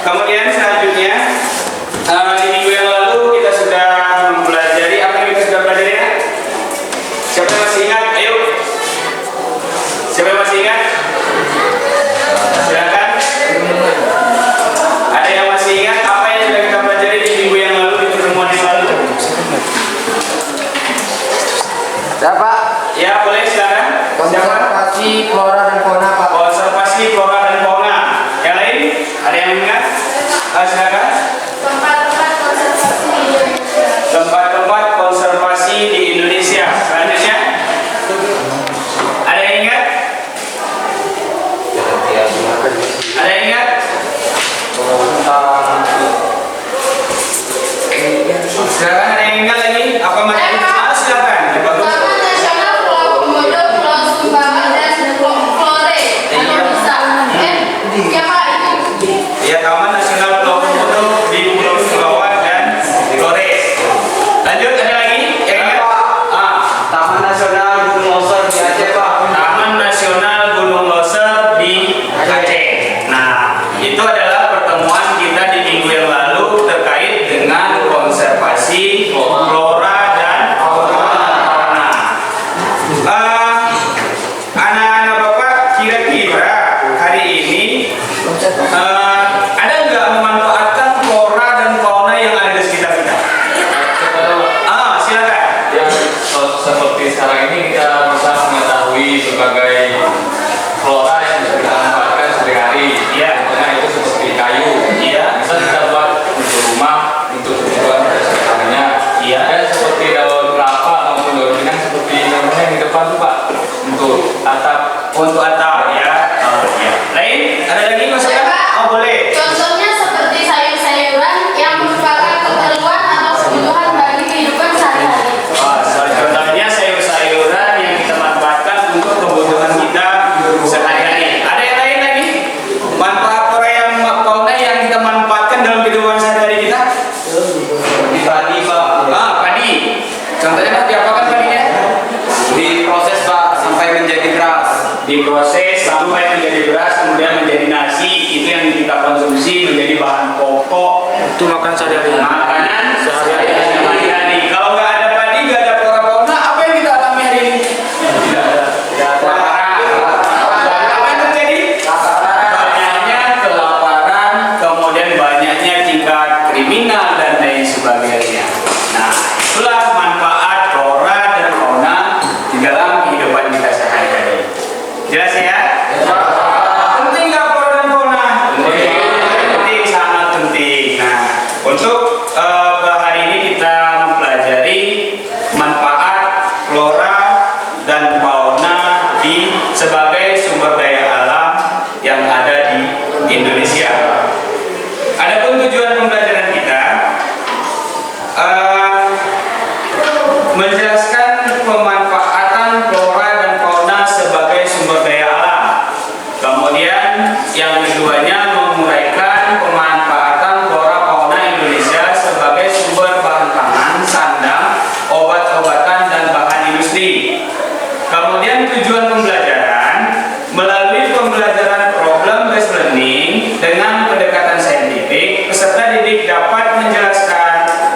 Kemudian selanjutnya di minggu yang lalu kita sudah mempelajari apa yang kita sudah pelajari ya? Siapa yang masih ingat? Ayo. Siapa yang masih ingat? Silakan. Ada yang masih ingat apa yang sudah kita pelajari di minggu yang lalu, di pertemuan yang lalu? Siapa? Ya boleh silakan. Konservasi flora dan fauna, Pak. Konservasi flora dan fauna. Yang lain? Ada yang ingat? Silakan. Tempat-tempat konservasi di Indonesia. Tempat-tempat konservasi di Indonesia. Selanjutnya, ada yang ingat? Ada yang ingat? Silakan, ada yang ingat lagi? Apa masih? Silakan. Bagus. Taman Nasional Pulau Komodo, Pulau Sumbawa, dan Flore. Kalau bisa. Ya Pak, itu. Ya, Taman Nasional Pulau Komodo di Pulau Sumbawa dan Flores. Lanjut, ada lagi? Yang ingat? Taman Nasional Gunung Loser di Aceh, Pak. Taman Nasional Gunung Loser di Aceh. Nah, itu adalah pertemuan kita di minggu yang lalu terkait dengan konservasi flora dan fauna. Anak-anak Bapak, kira-kira hari ini ada nggak memanfaatkan flora dan fauna yang ada di sekitar kita? Silakan. Ya, seperti sekarang ini kita bisa mengetahui berbagai flora yang bisa kita manfaatkan sehari-hari. Iya. Contohnya itu seperti kayu. Iya. Bisa kita buat untuk rumah, untuk kebutuhan sehari-harinya. Iya. Dan seperti daun kelapa maupun daun pinang seperti contohnya yang di depan tuh Pak, untuk atap. Untuk atap ya. Iya. Lain? Ada lagi masukan? Oh boleh. Contohnya seperti sayur-sayuran yang merupakan keperluan atau kebutuhan bagi kehidupan sehari-hari. Contohnya sayur-sayuran yang kita manfaatkan untuk kebutuhan kita sehari-hari. Ada yang lain lagi? Manfaat flora yang fauna yang kita manfaatkan dalam kehidupan sehari-hari kita? Di padi, Pak. Padi. Contohnya diapakan padinya? Diproses, Pak, sampai menjadi beras. Diproses sampai menjadi beras, kemudian menjadi nasi. Itu yang kita konsumsi menjadi bahan pokok Itu makan sehari-hari. makanan sehari-hari. Kalau nggak ada padi, nggak ada flora fauna, apa yang kita alami hari ini? Apa yang terjadi? Banyaknya kelaparan, kemudian banyaknya tingkat kriminal dan lain sebagainya. Nah, itulah manfaat flora dan fauna di dalam kehidupan kita sehari-hari. Jelas ya? Penting nggak flora dan fauna? Penting, sangat penting. Nah, untuk hari ini kita mempelajari manfaat flora dan fauna sebagai sumber daya alam yang ada di Indonesia. Adapun tujuan pembelajaran kita menjelaskan pemanfaatan flora dan fauna sebagai sumber daya alam. Kemudian yang keduanya menguraikan pemanfaatan flora fauna Indonesia sebagai sumber bahan pangan, sandang, obat-obatan dan bahan industri. Kemudian tujuan pembelajaran melalui pembelajaran problem-based learning dengan pendekatan saintifik, peserta didik dapat menjelaskan,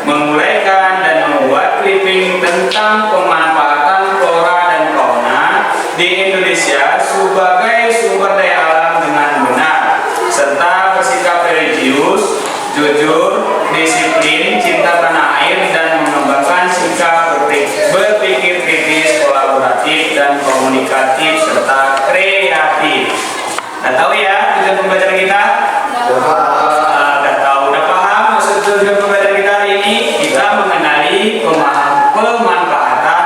menguraikan dan membuat clipping tentang pemanfaatan flora dan fauna di Indonesia sebagai sumber daya alam dengan benar, serta bersikap religius, jujur, disiplin, cinta tanah air dan mengembangkan sikap berpikir kritis, kolaboratif dan komunikatif serta kreatif. Nah, tahu ya tujuan pembelajaran kita? Udah tahu, udah paham maksud tujuan pembelajaran kita hari ini? Kita mengenali pemanfaatan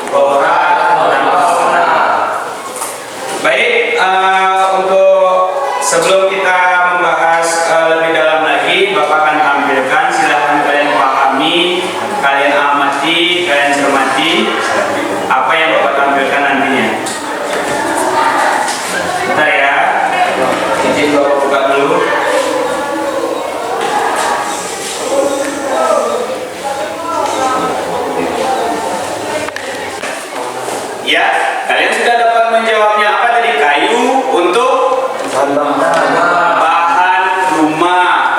flora dan fauna. Baik, untuk sebelum kita membahas lebih dalam lagi, Bapak akan tampilkan. Silahkan kalian pahami, kalian amati, kalian cermati apa yang Bapak tampilkan nantinya. Bentar ya, izin Bapak buka dulu. Ya, kalian sudah dapat menjawabnya. Apa tadi? Kayu untuk bahan rumah.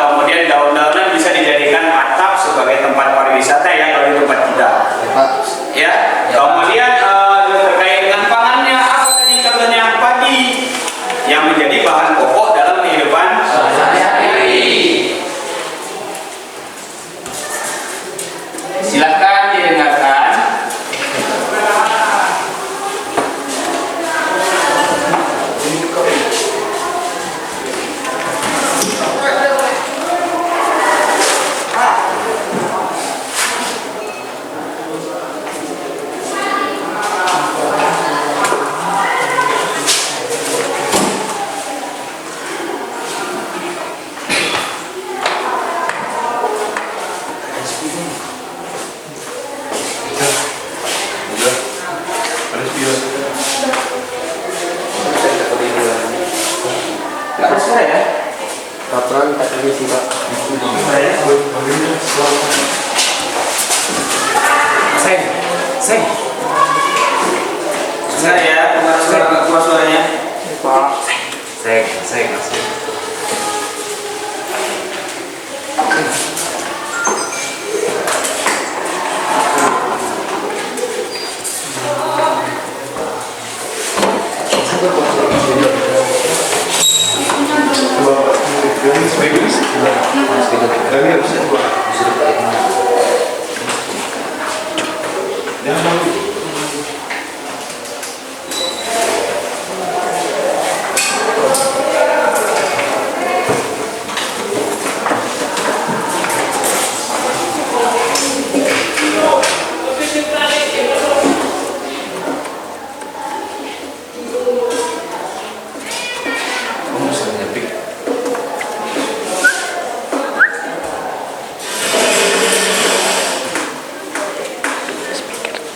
Orang katanya sih Pak. Seng. Dengar ya, keluar suaranya. Pak. Seng.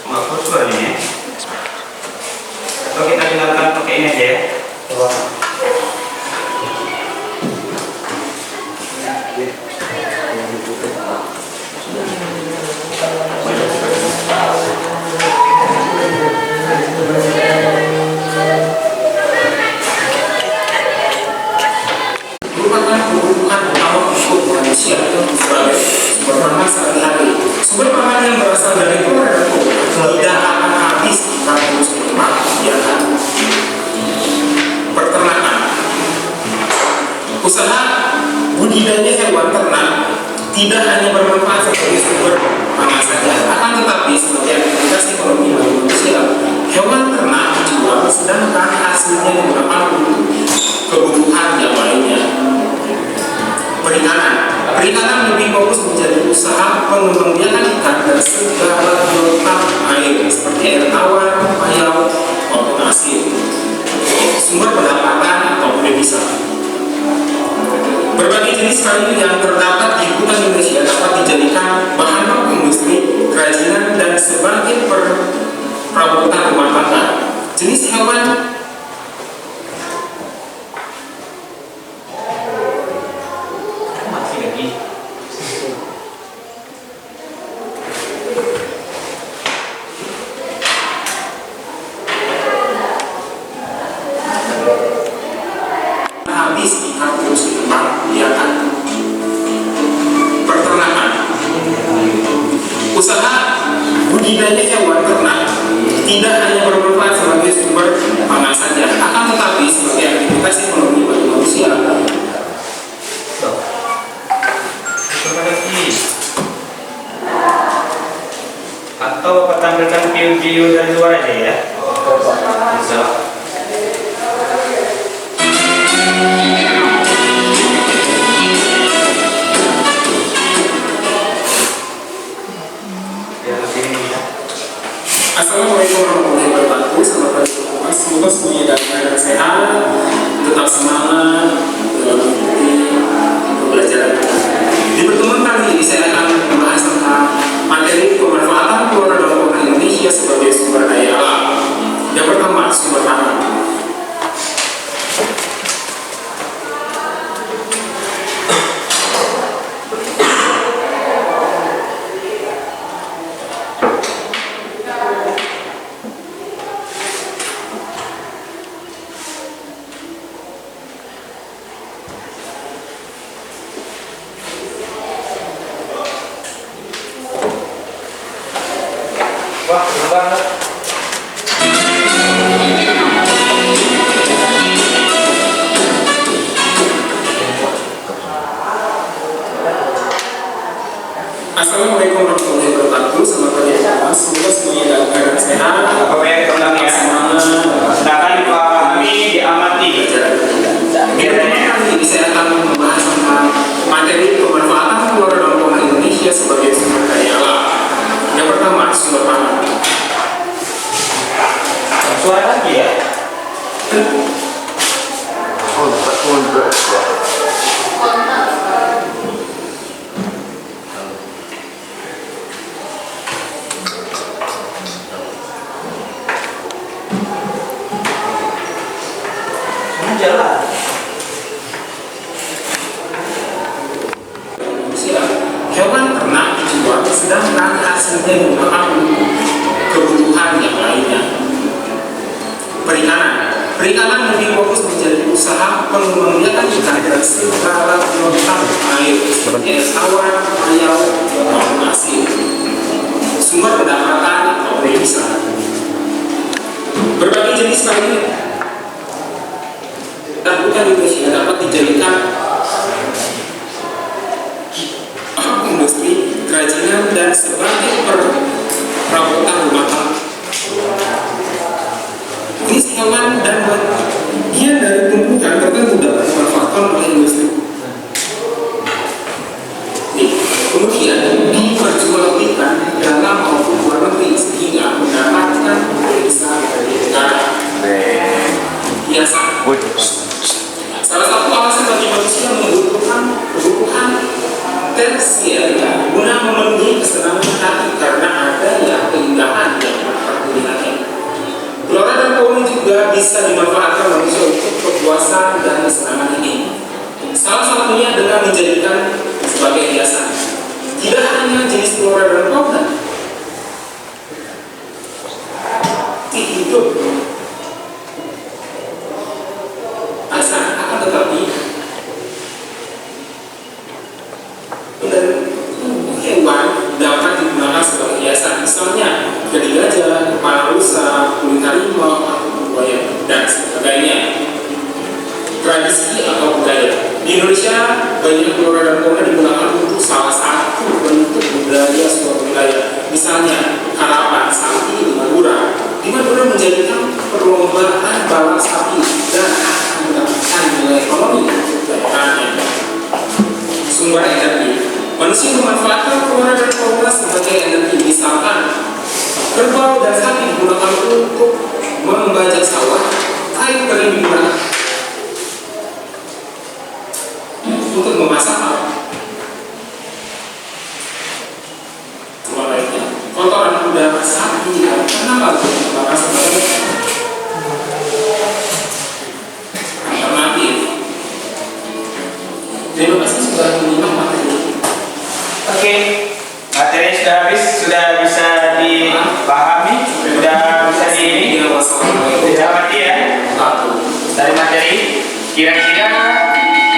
Maaf suaranya. Atau kita dengarkan pakai ini aja ya. Merupakan kebutuhan utama untuk manusia sebagai sumber pangan sehari-hari. Sumber pangan yang berasal dari flora dan fauna tidak akan habis jika terus menerima kegiatan peternakan. Usaha budidaya hewan ternak tidak hanya bermanfaat sebagai sumber pangan saja, akan tetapi sebagai aktivitas ekonomi bagi manusia. Hewan ternak dijual sedangkan hasilnya digunakan untuk kebutuhan yang lainnya. Perikanan lebih fokus menjadi usaha pengembangbiakan ikan dan segala biota air seperti air tawar, payau, maupun asin. Sumber pendapatan atau devisa. Berbagai jenis kayu yang terdapat di hutan Indonesia dapat dijadikan bahan baku industri, kerajinan, dan sebagai perabotan rumah tangga. Jenis hewan habis jika terus dikembangbiakan. Peternakan. Usaha budidaya hewan ternak tidak hanya bermanfaat sebagai sumber pangan saja, akan tetapi sebagai aktivitas ekonomi bagi manusia. Atau Bapak tampilkan video dari luar aja ya. Bisa. Assalamualaikum warahmatullahi wabarakatuh. Selamat pagi teman-teman. Semoga semuanya dalam keadaan sehat, tetap semangat dalam mengikuti pembelajaran. Di pertemuan kali ini saya akan membahas tentang materi pemanfaatan flora dan fauna Indonesia sebagai sumber daya alam. Yang pertama, sumber pangan. Wah, seru banget. Assalamualaikum warahmatullahi wabarakatuh. Selamat pagi teman-teman. Semoga semuanya dalam keadaan sehat. Bapak yang tenang ya. Silakan dipahami, diamati. Di pertemuan kali ini saya akan membahas tentang materi pemanfaatan flora dan fauna Indonesia sebagai sumber daya alam. Yang pertama, sumber pangan. Suara lagi ya. Jalan. serta menggunakan kebutuhan yang lainnya. Perikanan lebih fokus menjadi usaha pengembang ikan dan segala kelautan air seperti es tawar, ayam, maupun asin. Sumber pendapatan atau devisa. Berbagai jenis kayu dan hutan Indonesia dapat dijadikan industri, kerajinan, dan sebagai perabotan rumah tangga. Jenis hewan dan bagian dari tumbuhan tertentu dapat dimanfaatkan oleh industri. Kemudian diperjualbelikan dalam maupun luar negeri sehingga mendapatkan devisa dari negara. Biasa. Salah satu alasan bagi manusia membutuhkan kebutuhan tersier guna memenuhi kesenangan hati karena adanya keindahan yang terlihatnya. Flora dan fauna juga bisa dimanfaatkan manusia untuk kepuasan dan kesenangan ini. Salah satunya dengan menjadikan sebagai hiasan. Tidak hanya jenis flora dan fauna, hidup asal akan tetapi hewan dapat digunakan sebagai hiasan, misalnya jadi gajah, kepala rusa, kulit harimau, atau buaya, dan sebagainya. Tradisi atau budaya di Indonesia, banyak flora dan fauna digunakan untuk salah satu bentuk budaya suatu wilayah. Misalnya karapan sapi di Madura. Di Madura menjadikan perlombaan balap sapi dan akan mendapatkan nilai ekonomi untuk daerahnya. Sumber energi. Manusia memanfaatkan flora dan fauna sebagai energi. Misalkan kerbau dan sapi digunakan untuk membajak sawah, kayu kering digunakan untuk memasak lainnya. Kotoran kuda, sapi, kenapa digunakan sebagai alternatif? Terima kasih sudah menyimak materi. Oke, materi sudah habis, sudah bisa dipahami, sudah bisa dicermati ya. Dari materi, kira-kira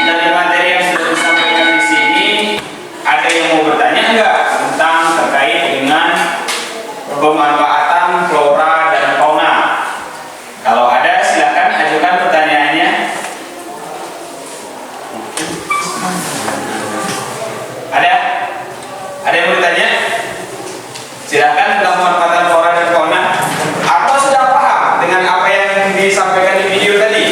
dari materi yang sudah disampaikan di sini, ada yang mau bertanya enggak tentang terkait dengan pemanfaatan flora dan fauna? Kalau ada, silakan ajukan pertanyaannya. Ada? Ada yang mau bertanya? Silakan tentang pemanfaatan flora dan fauna. Atau sudah paham dengan apa yang disampaikan di video tadi?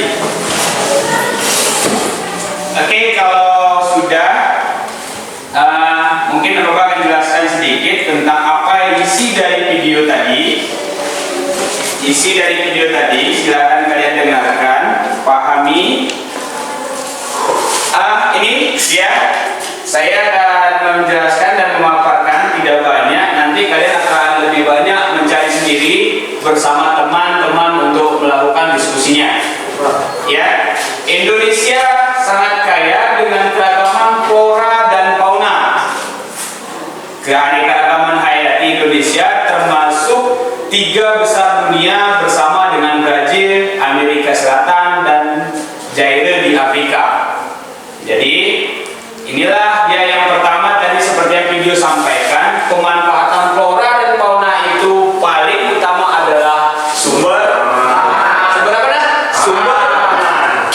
Oke, kalau sudah, mungkin Roba akan jelaskan sedikit tentang apa isi dari video tadi. Isi dari video tadi, silakan kalian dengarkan, pahami. Ini dia. Saya akan menjelaskan dan memaparkan tidak banyak. Nanti kalian akan lebih banyak mencari sendiri bersama teman-teman untuk melakukan diskusinya. Ya, Indonesia sangat kaya dengan keragaman flora dan fauna. Keanekaragaman hayati Indonesia termasuk 3 besar dunia bersama dengan Brazil, Amerika Selatan, dan Zaire di Afrika. Jadi inilah dia yang pertama tadi seperti yang video sampaikan, pemanfaatan flora dan fauna itu paling utama adalah sumber apa? Sumber pangan.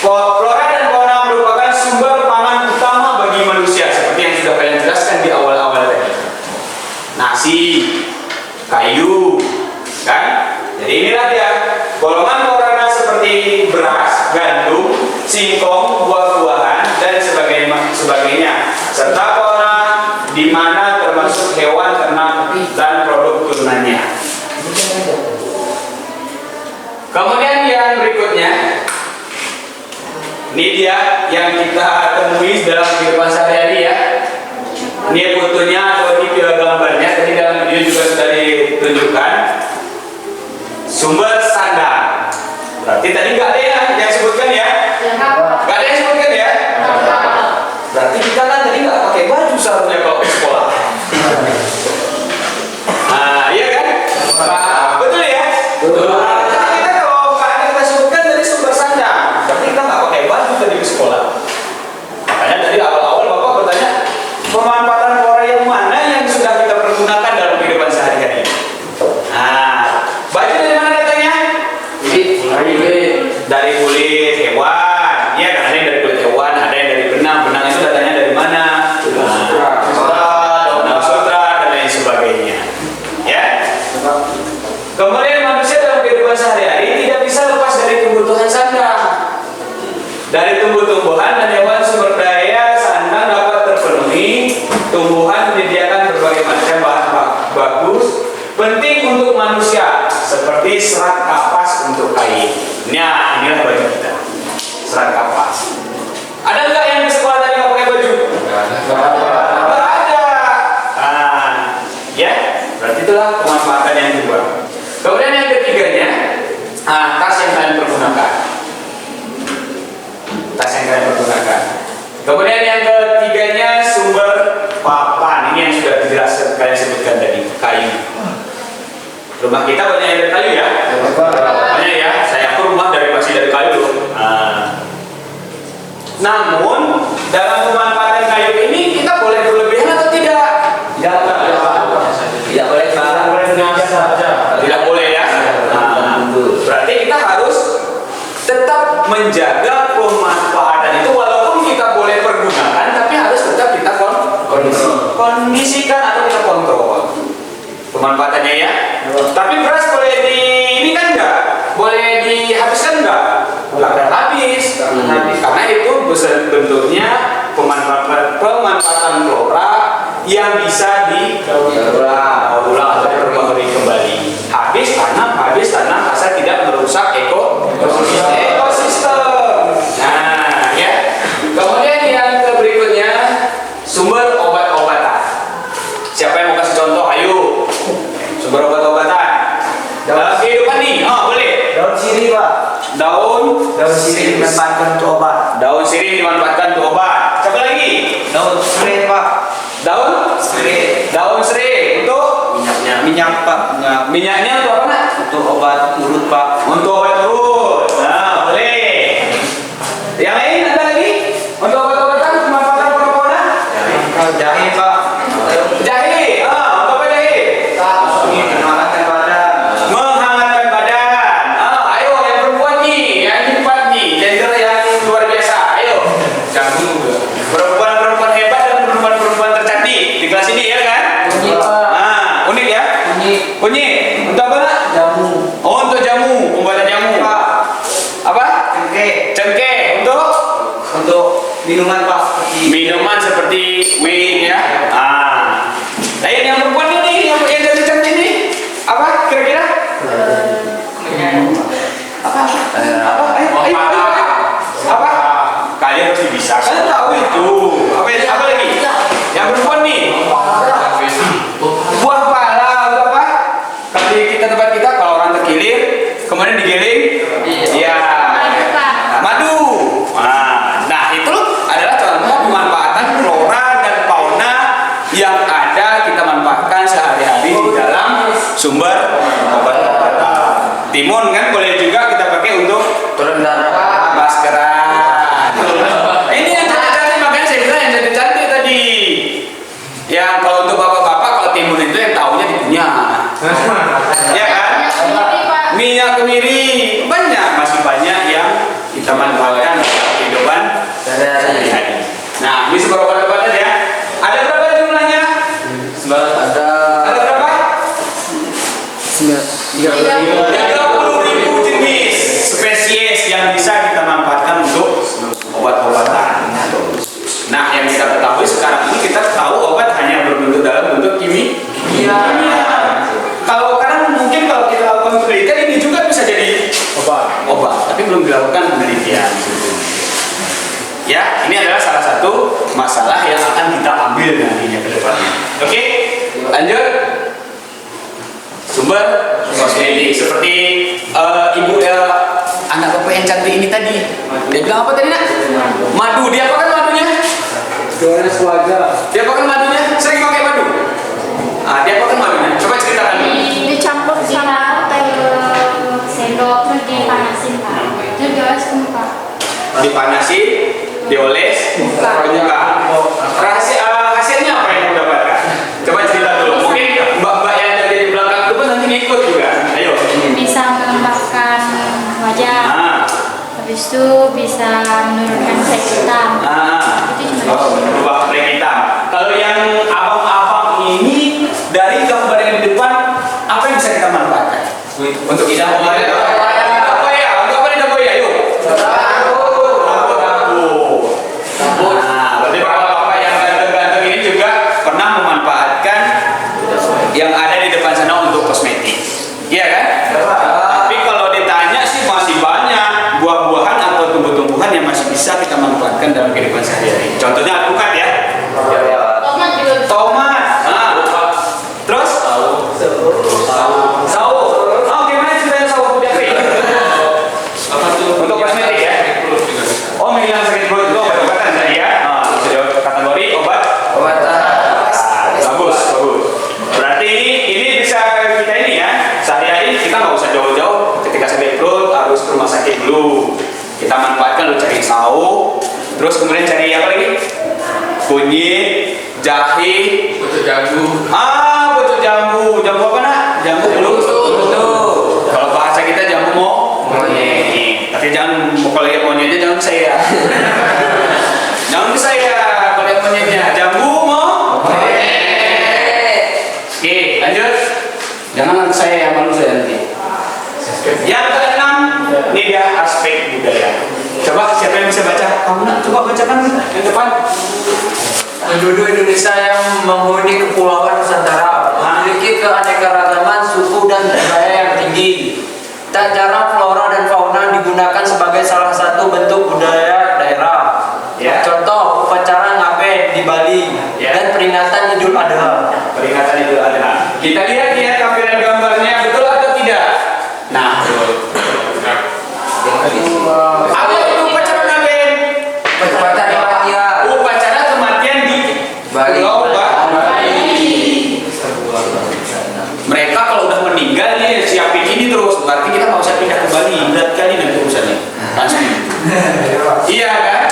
Flora dan fauna merupakan sumber pangan utama bagi manusia seperti yang sudah kalian jelaskan di awal-awal tadi. Nasi, kayu, kan? Jadi inilah dia golongan flora seperti beras, gandum, singkong, buah-buahan, dan sebagainya, serta fauna di mana termasuk hewan, ternak, dan produk turunannya. Kemudian yang berikutnya, ini dia yang kita temui dalam kehidupan sehari-hari ya. Ini fotonya atau ini gambarnya, tadi dalam video juga sudah ditunjukkan. Sumber sandang. Berarti tadi nggak ada ya yang sebutkan ya? Nggak ada yang sebutkan ya? Berarti kita kan tadi nggak pakai baju seharusnya kalau ke sekolah. pergunakan. Tas yang kalian pergunakan. Kemudian yang ketiganya sumber papan. Ini yang sudah jelas kalian sebutkan tadi, kayu. Rumah kita banyak yang dari kayu ya? Banyak ya. Saya pun rumah masih dari kayu loh. Namun dalam pemanfaatan kayu ini kita boleh berlebihan atau tidak? Tidak boleh Tidak boleh ya. Berarti kita harus tetap menjaga pemanfaatan itu, walaupun kita boleh pergunakan, tapi harus tetap kita kondisikan atau kita kontrol pemanfaatannya ya. Tapi beras boleh ini kan enggak? Boleh dihabiskan enggak? Akan habis. Karena itu bentuknya pemanfaatan flora yang bisa diulang atau diperbarui kembali. Habis tanam asal tidak merusak ekosistem. Nah, ya. Kemudian yang berikutnya sumber obat-obatan. Siapa yang mau kasih contoh? Ayo. Sumber obat-obatan. Dalam kehidupan nih, boleh. Daun sirih, Pak. Daun sirih dimanfaatkan untuk obat. Daun sirih dimanfaatkan untuk obat. Siapa lagi? Daun serai, Pak. Daun serai untuk Minyak, Pak. minyaknya untuk apa nak? Untuk obat urut, Pak. Untuk obat urut. Nah, boleh. Yang lain ada lagi? Untuk obat-obatan pemanfaatan flora. Jahe, Pak. Jahe. Untuk apa jahe? Menghangatkan badan. Menghangatkan badan. Ayo yang perempuan nih, yang cepat nih, gender yang luar biasa. Ayo. Jagung juga. Perempuan-perempuan hebat dan perempuan-perempuan tercantik di kelas ini ya kan? Kunyit, Pak. Unik ya? Kunyit. Untuk apa nak? Jamu. Oh, untuk jamu, pembuatan jamu. Pak. Apa? Cengkeh. Untuk Minuman, Pak. minuman seperti wine ya. Nah, ini yang perempuan ini, yang cantik ini, apa kira-kira? Apa? Kalian pasti bisa. Kalian tahu itu. Apa lagi? Yang perempuan nih. Buah pala atau apa? Kalau di tempat kita kalau orang terkilir, kemudian digiling, ya madu. Nah itu adalah contoh pemanfaatan flora dan fauna yang ada kita manfaatkan sehari-hari di dalam sumber obat-obatan. Timun kan boleh juga kita pakai untuk Turun darah. maskeran. Ini yang cantik-cantik, makanya saya bilang yang cantik-cantik tadi. Ya kalau untuk bapak-bapak, kalau timun itu yang tahunya di kunyah. Ya kan? Minyak kemiri masih banyak yang kita manfaatkan dalam kehidupan sehari-hari. Nah, ini sumber obat-obatan ya. Ada berapa jumlahnya? Ada berapa? 30.000 jenis spesies yang bisa kita manfaatkan untuk obat-obatan. Nah, yang kita ketahui sekarang ini, kita tahu obat hanya berbentuk dalam bentuk kimia. Kalau sekarang mungkin kalau kita lakukan penelitian, ini juga bisa jadi obat, tapi belum dilakukan penelitian. Ya, ini adalah salah satu masalah yang akan kita ambil nantinya ke depannya. Oke, lanjut. Sumber kosmetik seperti ibu anak bapak yang cantik ini tadi. Dia bilang apa tadi nak? Madu. Dia apakan madunya? Dia apakan madunya? Sering pakai madu. Dia apakan madunya? Coba ceritakan. Dicampur sama sendok terus dipanasin, Pak. Terus dioles ke muka. Dipanasin, dioles, muka. Hasilnya apa yang kamu dapatkan? Coba cerita dulu. Mungkin mbak-mbak yang ada di belakang itu pun nanti ngikut juga. Ayo. Bisa mengembangkan wajah. Habis itu bisa menurunkan flek hitam. Itu cuma Berubah flek hitam. Kalau yang abang-abang ini dari gambar yang di depan, apa yang bisa kita manfaatkan? Untuk kita mengadakan daboya. Untuk apa nih daboya? Yuk. Berarti bapak-bapak yang ganteng-ganteng ini juga pernah memanfaatkan yang ada di depan sana untuk kosmetik. Iya kan? Tapi kalau ditanya sih masih banyak buah-buahan atau tumbuh-tumbuhan yang masih bisa kita manfaatkan dalam kehidupan sehari-hari. Contohnya alpukat ya. tomat juga. Tomat. Terus? Sawo. Oh, gimana ceritanya sawo Jafri? kunyit, jahe, Untuk jagung. betul jambu. Jambu apa nak? Jambu belum. Kalau bahasa kita jambu monyet. Tapi jangan kalau yang monyetnya jangan ke saya. Jangan ke saya kalau yang monyetnya. Jambu Oke, lanjut. Jangan ke saya, yang malu saya nanti. Yang keenam, ini dia aspek budaya. Coba siapa yang bisa baca? Kamu nak coba bacakan yang depan. Penduduk Indonesia yang menghuni kepulauan Nusantara memiliki keanekaragaman suku dan budaya yang tinggi. Tak jarang flora dan fauna digunakan sebagai salah satu bentuk budaya daerah. Ya. Contoh upacara ngaben di Bali Ya. dan peringatan Idul Adha. Peringatan Idul Adha. Kita lihat ya tampilan gambarnya betul atau tidak? Nah, apa itu upacara ngaben? Upacara kematian. Upacara kematian di Pulau Bali. Mereka kalau udah meninggal nih siapin ini terus, berarti kita nggak usah pindah ke Bali. Berat kali nanti urusannya. Pasti. Iya kan?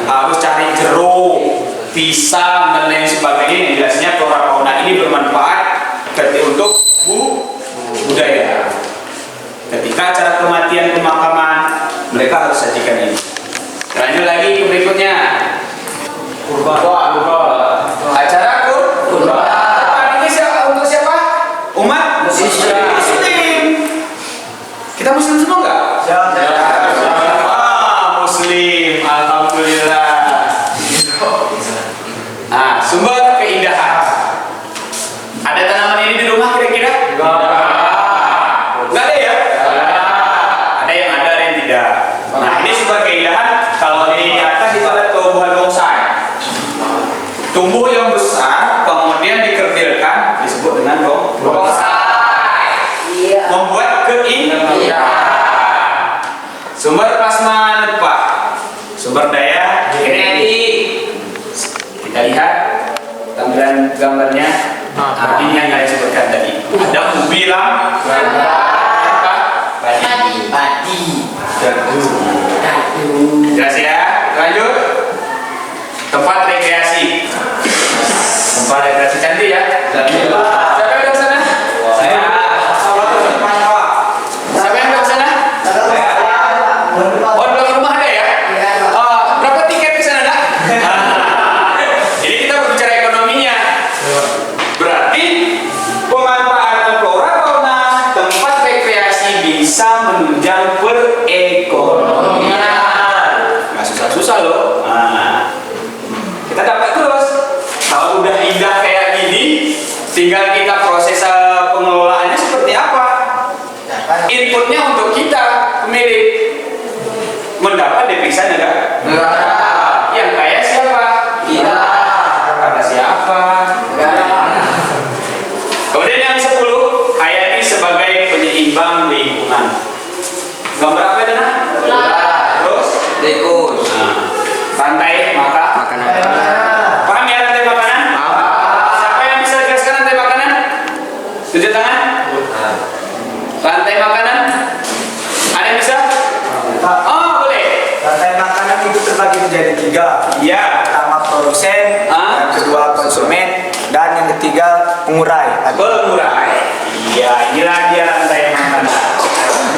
Harus cari jeruk, pisang dan lain sebagainya. Jelasnya flora fauna ini bermanfaat untuk budaya. Ketika acara kematian pemakaman, mereka harus sajikan ini. Lanjut lagi ke berikutnya. Kurban. Acara kurban. Ini untuk siapa? Umat Muslim. Kita Muslim semua nggak? Muslim. Alhamdulillah. Nah, sumber keindahan. Ada tanaman ini di rumah kira-kira? Nggak ada ya? Ada yang ada yang tidak. Nah, ini sumber keindahan. Kalau di atas itu ada tumbuhan bonsai. Tumbuh yang besar, kemudian dikerdilkan, disebut dengan bonsai. Membuat keindahan. Sumber plasma nutfah. Sumber daya genetik. Kita lihat tampilan gambarnya. Ini yang saya sebutkan tadi. Ada ubi lam, padi, jelas ya. Lanjut. Tempat rekreasi. Tempat rekreasi cantik ya. Siapa yang ke sana? Saya. Siapa yang ke sana? Oh, di belakang rumah ada ya? Berapa tiket ke sana, Nak? Jadi kita berbicara ekonominya. Berarti pemanfaatan flora fauna tempat rekreasi bisa menunjang perekonomian. Nggak susah-susah loh. Kita dapat terus. Kalau udah indah kayak gini, tinggal kita proses pengelolaannya seperti apa. Inputnya untuk kita pemilik mendapat devisa negara. Yang kaya siapa? Kita. Kata siapa? Kemudian yang 10, hayati sebagai penyeimbang lingkungan. Gambar apa itu, Nak? Terus? Tikus. Rantai makanan. Paham ya rantai makanan? Siapa yang bisa jelaskan rantai makanan? Tunjuk tangan. Rantai makanan? Ada yang bisa? Oh, boleh. Rantai makanan itu terbagi menjadi 3. Iya. Pertama produsen, yang kedua konsumen, dan yang ketiga pengurai. Pengurai. Iya, inilah dia rantai makanan.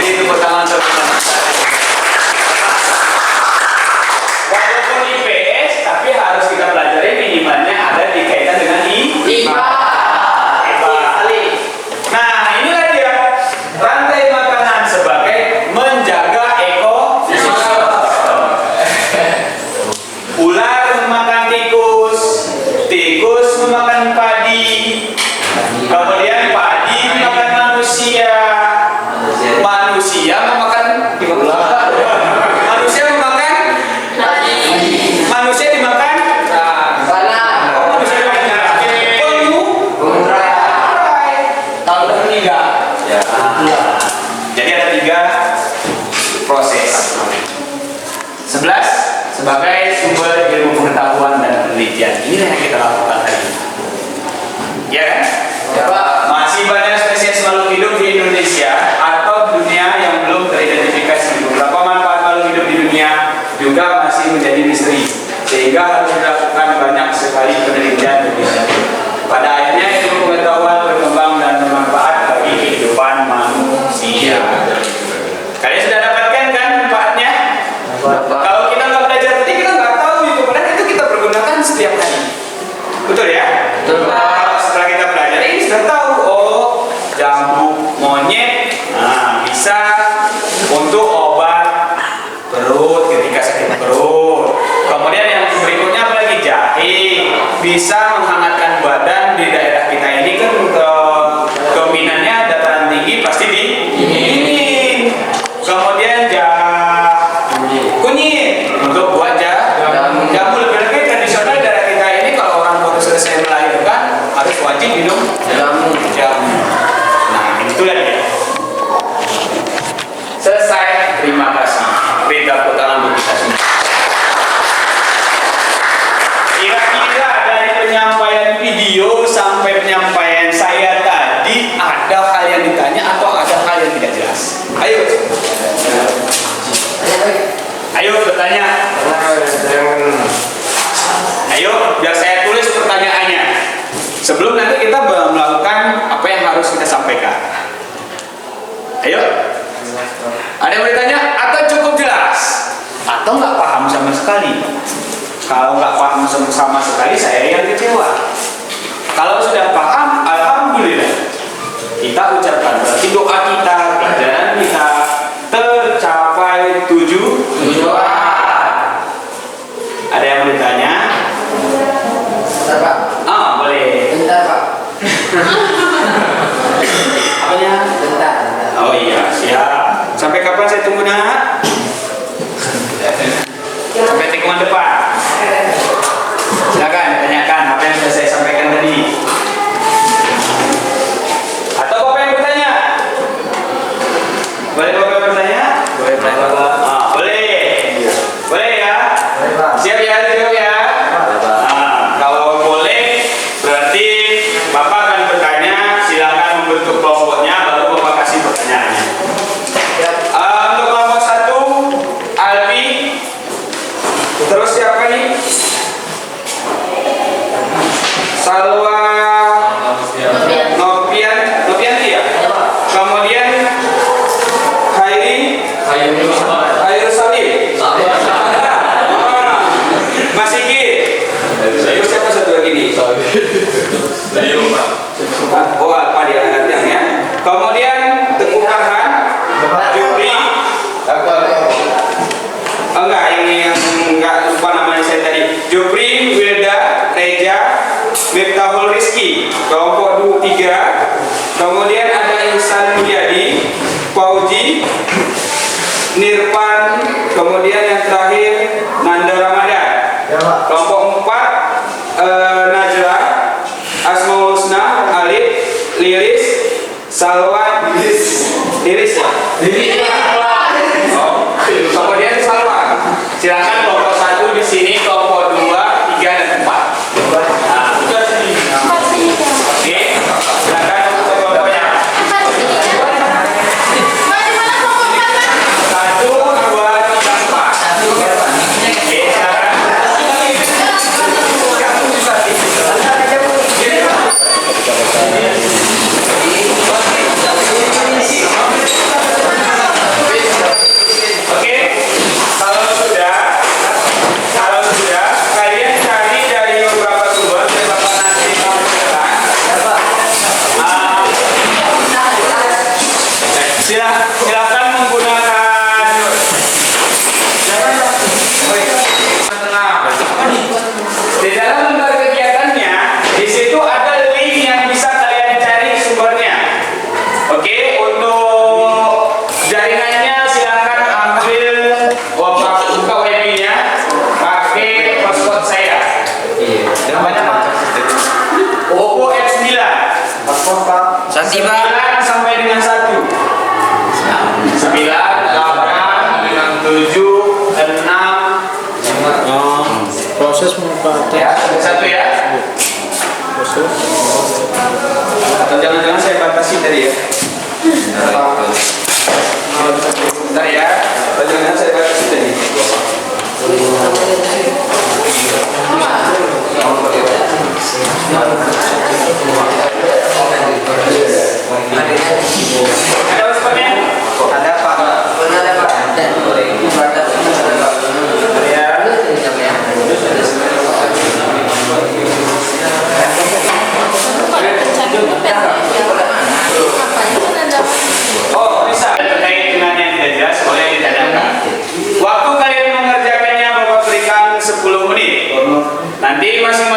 Beri tepuk tangan untuk walaupun IPS, tapi harus kita pelajari minimalnya ada dikaitan dengan IPA. Nah, inilah dia rantai makanan sebagai menjaga ekosistem. Ular memakan tikus, tikus memakan padi, kemudian padi memakan manusia, manusia memakan manusia memakan manusia dimakan manusia dimakan pengurai. Kalau udah meninggal ya. Jadi ada 3 proses. 11 sebagai sumber ilmu pengetahuan dan penelitian. Inilah yang kita lakukan hari ini. Ya kan? Masih banyak spesies makhluk hidup di Indonesia atau dunia yang belum teridentifikasi. Beberapa manfaat makhluk hidup di dunia juga masih menjadi misteri, sehingga harus dilakukan banyak sekali pada akhirnya ilmu pengetahuan berkembang dan bermanfaat bagi kehidupan manusia. Kalian sudah dapatkan kan manfaatnya? Kalau kita nggak belajar tadi kita nggak tahu itu, padahal itu kita pergunakan setiap hari. Betul ya? Kalau setelah kita belajar ini sudah tahu, oh jambu monyet, nah bisa untuk obat perut ketika sakit perut. Kemudian yang berikutnya apalagi jahe, bisa menghangatkan badan. Di daerah kita ini kan keminannya dataran tinggi pasti dingin. Kemudian kunyit untuk buat jamu. Lebih-lebih tradisional daerah kita ini kalau orang baru selesai melahirkan harus wajib minum jamu. Nah itulah dia. Selesai. Terima kasih. Beri tepuk tangan untuk kita semua. Kira-kira dari penyampaian video sampai penyampaian saya tadi ada hal yang ditanya atau ada hal yang tidak jelas? Ayo. Ayo bertanya. Ayo biar saya tulis pertanyaannya. Sebelum nanti kita melakukan apa yang harus kita sampaikan. Ayo. Ada yang mau ditanya atau cukup jelas? Atau nggak paham sama sekali? Kalau nggak paham sama sekali, saya yang kecewa. Kalau sudah paham, alhamdulillah. Kita ucapkan berarti doa kita, pelajaran kita tercapai tujuan. Ada yang mau ditanya? Bentar, Pak. Boleh. Bentar, Pak. Apanya? Bentar. Oh iya, siap. Sampai kapan saya tunggu, Nak? Sampai tikungan depan. Silakan tanyakan apa yang sudah saya sampaikan tadi. Atau Bapak yang bertanya? Boleh Bapak bertanya? Boleh, Pak. Boleh. Boleh ya? Boleh, Pak. Siap ya? Siap ya? Kalau boleh, berarti Bapak akan bertanya. Silakan membentuk kelompoknya, baru Bapak kasih pertanyaannya. Untuk kelompok 1, Alfi. Terus siapa nih? Salwa Nopianti ya? Kemudian Hairul Salim. Mas Iki. Terus siapa satu lagi nih? Oh, apa dia nanti ya? Kemudian Teguh Farhan, Jupri. Enggak, yang enggak lupa namanya saya tadi. Jupri, Wilda, Reja, Miftahul Rizki, kelompok 3. Kemudian ada Ihsan Mulyadi, Fauji, Nirpan, kemudian yang terakhir Nanda Ramadan. Kelompok 4, Najla, Asmaul Husna, Alif, Lilis, Salwa, Lilis ya? Oh, kemudian Salwa. Silakan kelompok 1 di sini, kelompok 2, 3 dan 4. Nah, sudah sini. Oke, silakan untuk kelompoknya. 1, 2, 3, 4. Oke, silakan. Oke, kalau sudah kalian cari dari beberapa sumber dari Bapak nanti tampilkan. Silakan menggunakan di dalam lembar kegiatannya. Di situ ada link yang bisa kalian cari sumbernya. Oke, untuk jaringannya silakan ambil buka WP-nya pakai password saya. Namanya Pak. Oppo F9. Paspor, Pak. 9 sampai dengan 1. 9, 8, 7, 6. Proses membuka Ya, ada 1 ya. Atau jangan-jangan saya batasi tadi ya. Bentar ya. Atau jangan-jangan saya batasi tadi. Mama.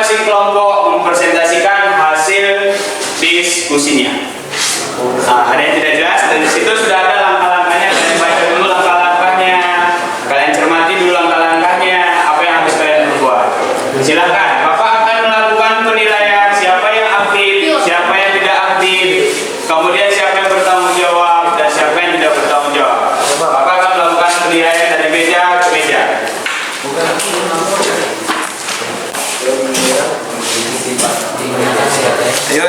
masing-masing kelompok mempresentasikan hasil diskusinya. Nah, ada yang tidak jelas, dan di situ sudah ada langkah-langkahnya. Kalian baca dulu langkah-langkahnya, kalian cermati dulu langkah-langkahnya, apa yang harus kalian berbuat. Silakan, Bapak akan melakukan penilaian siapa yang aktif, siapa yang tidak aktif, kemudian siapa yang bertanggung jawab dan siapa yang tidak bertanggung jawab. Bapak akan melakukan penilaian dari meja ke meja. Ayo.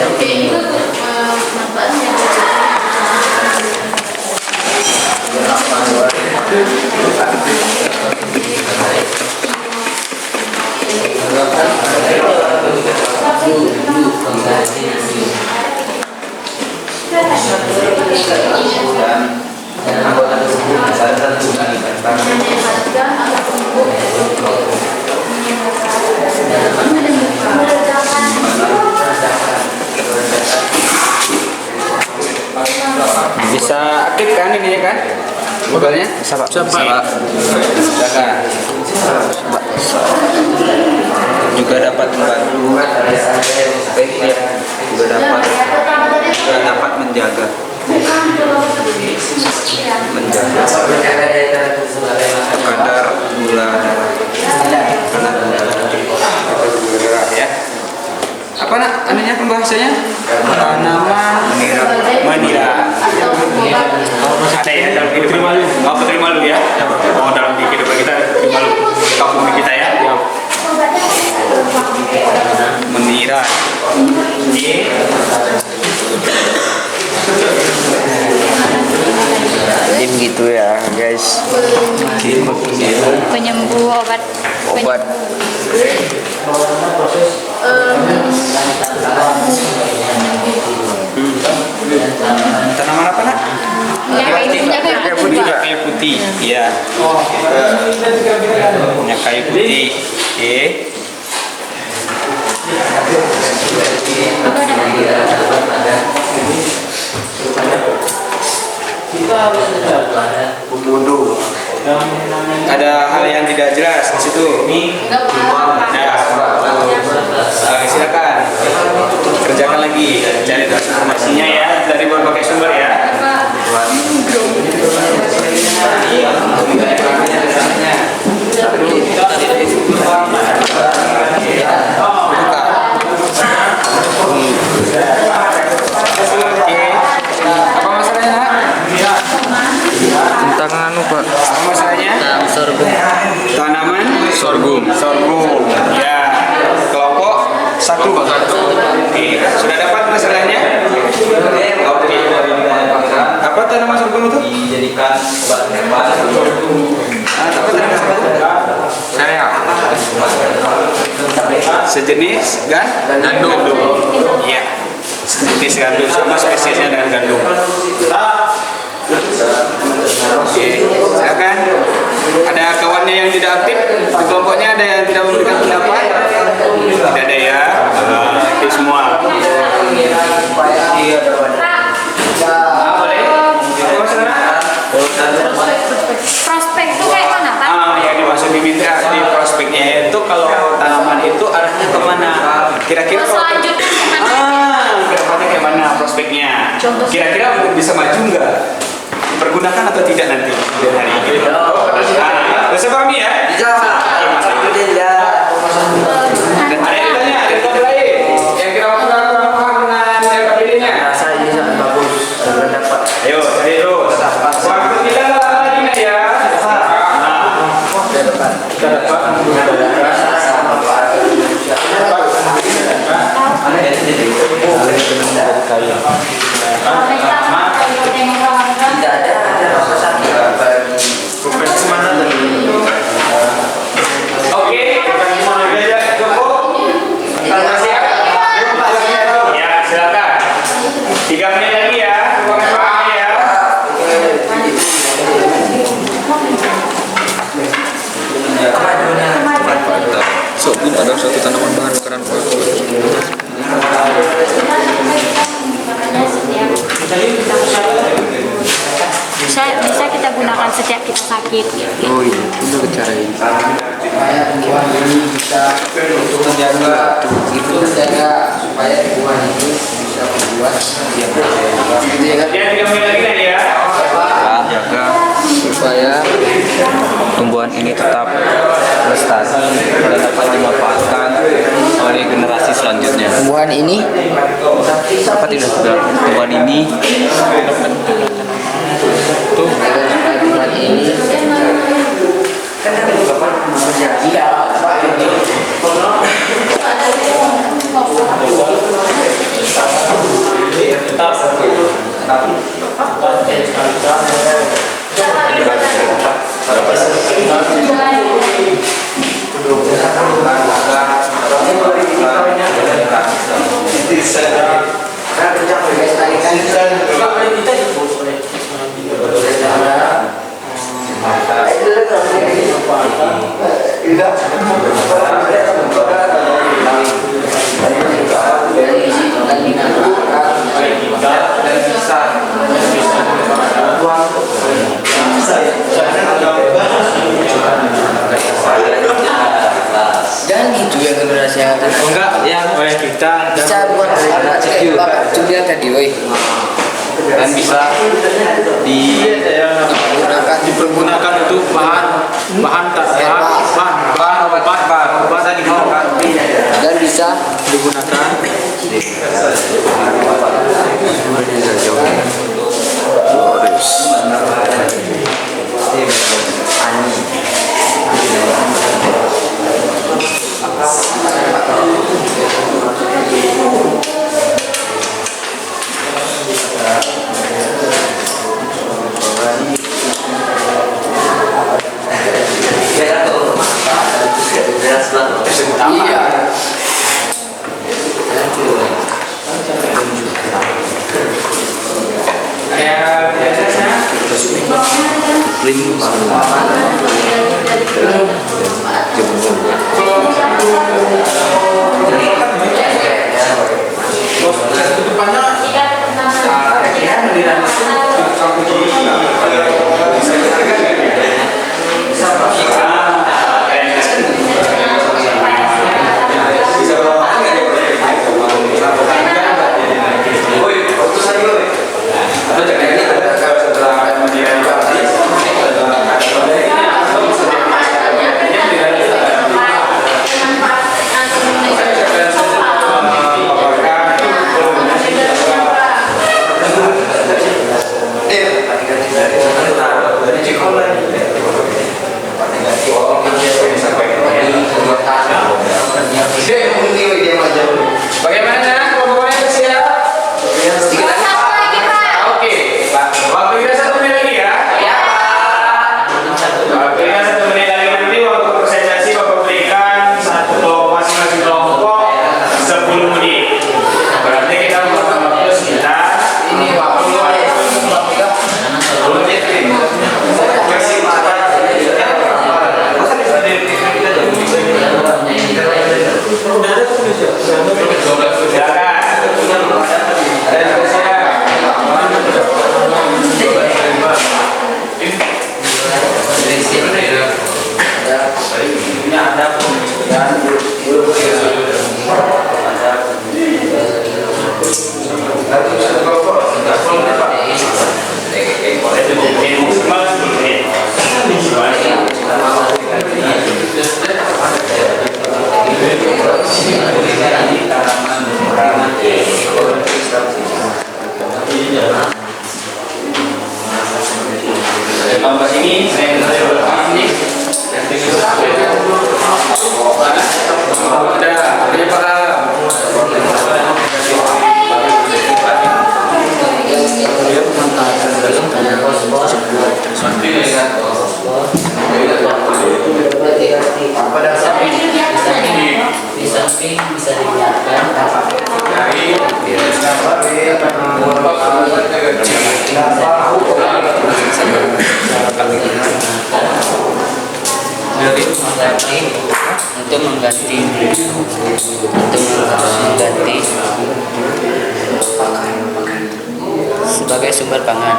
Oke, ini nampaknya. Bisa aktif kan ini ya kan? Mobilnya? Bisa Pak. Silakan. Juga dapat membantu. Juga dapat menjaga kadar gula darah ya. Apa nak anunya pembahasannya? Tanaman menira. Ada ya dalam kehidupan malu. Mau terima malu ya? Oh, dalam kehidupan kita terima malu. Kampung kita ya. Menira. Jadi begitu ya guys. Penyembuh obat. Tanaman apa nak? Kayu putih. Iya. Minyak kayu putih. Oke. Ada hal yang tidak jelas di situ. Oke, silakan kerjakan lagi, cari informasinya ya dari berbagai sumber ya. Apa masalahnya? Tentang anu Pak. Apa masalahnya? Sorghum. Tanaman Sorghum. Ya, kelompok satu. Oke, sudah dapat masalahnya? Oke. Apa tanaman sorghum itu? Dijadikan obat herbal. Apa tanaman sorghum? Saya. Sejenis gandum. Iya. Sejenis gandum sama spesiesnya dengan gandum. Oke, silakan. Ada kawannya yang tidak aktif di kelompoknya, ada yang tidak memberikan pendapat? Tidak ada ya. Aktif semua. Boleh? Apa masalah? Prospek itu kayak mana Pak? Yang dimaksud diminta di prospeknya itu kalau tanaman itu arahnya kemana? Kira-kira Selanjutnya gimana? kedepannya kayak mana prospeknya? Kira-kira bisa maju nggak? Dipergunakan atau tidak nanti di hari ini? Bisa pahami ya? Bisa. Dan ada yang ditanya, ada yang lain yang kira-kira kurang paham dengan LKPD-nya? Saya ini sangat bagus. Sudah dapat. Ayo, cari terus. Waktu kita nggak lama lagi nih ya. Oke, cukup. Ya, silakan. 3 menit lagi ya. Ruangan ya. bisa kita gunakan setiap kita sakit gitu. Oh iya, itu cara ini. Supaya tumbuhan ini bisa untuk menjaga supaya tumbuhan itu bisa berbuah yang gitu ya kan? Ya, 3 menit lagi kan ya. jaga supaya tumbuhan ini tetap lestari dan dapat dimanfaatkan oleh generasi selanjutnya. Tumbuhan ini Apa tidak sudah tumbuhan ini tuh tumbuhan ini jangan gitu ya generasi yang akan Enggak, yang oleh kita bisa buat anak kayak Julia tadi, woi. dan bisa dipergunakan untuk bahan obat yang digunakan Dan bisa digunakan iya. Bagaimana kelompoknya bersiap? Oke, waktu kita 1 menit lagi ya. Waktu kita 1 menit lagi nanti waktu presentasi Bapak berikan masing-masing kelompok 10 menit. Berarti kita membutuhkan waktu sekitar Ini waktu kelompok ini saya ini punya para di samping bisa dilihatkan untuk mengganti sebagai sumber pangan.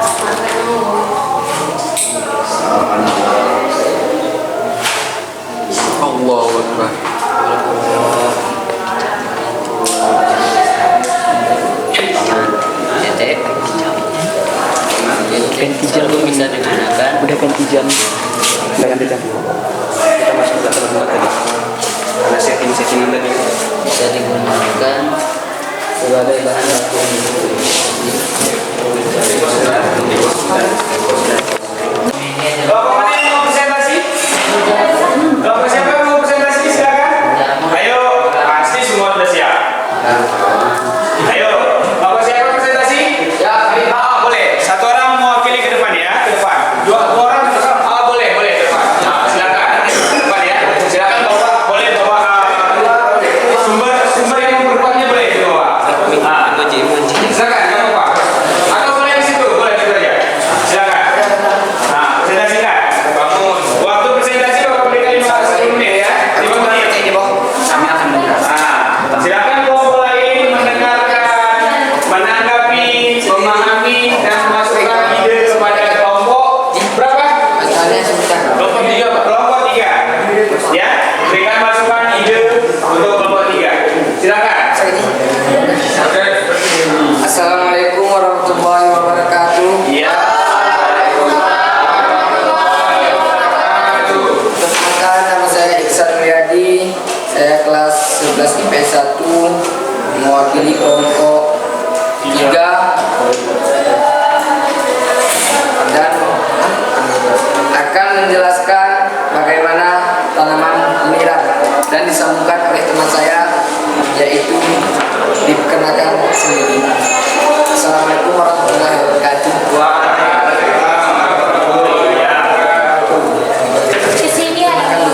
ganti jam. Satu bisa digunakan. Udah ganti jam. Udah ganti jam. Kita masuk ke tempat tadi. Karena setting tadi Bisa digunakan sebagai bahan baku. Kelompok mana yang mau presentasi? Kelompok siapa yang mau presentasi? Silakan. Ayo, pasti semua sudah siap. Ayo, kelompok siapa presentasi? Ya, boleh. Satu orang mewakili ke depan ya, ke depan. Dua orang ke depan. Boleh ke depan. Nah, silakan. Ke depan ya. Silakan bawa, boleh bawa sumber yang memperkuatnya boleh dibawa. Silakan, jangan lupa. Atau boleh di situ, boleh di situ aja. Silakan. Nah, presentasikan. Bangun. Waktu presentasi Bapak berikan 10 menit ya. 5 menit. kami akan menjelaskan. Nah, silakan kelompok lain mendengarkan, menanggapi, memahami dan memasukkan ide kepada kelompok berapa? Asalnya sebentar. Kelompok 3, Pak. Kelompok 3. Ya, berikan masukan ide untuk kelompok 3. Silakan. Oke. Assalamualaikum warahmatullahi wabarakatuh. Iya. Perkenalkan, nama saya Iksan Mulyadi. Saya kelas 11 IPS 1, mewakili kelompok 3 dan akan menjelaskan bagaimana tanaman meniran dan disambungkan oleh teman saya, yaitu diperkenalkan sendiri. Assalamualaikum warahmatullahi wabarakatuh. Di sini ada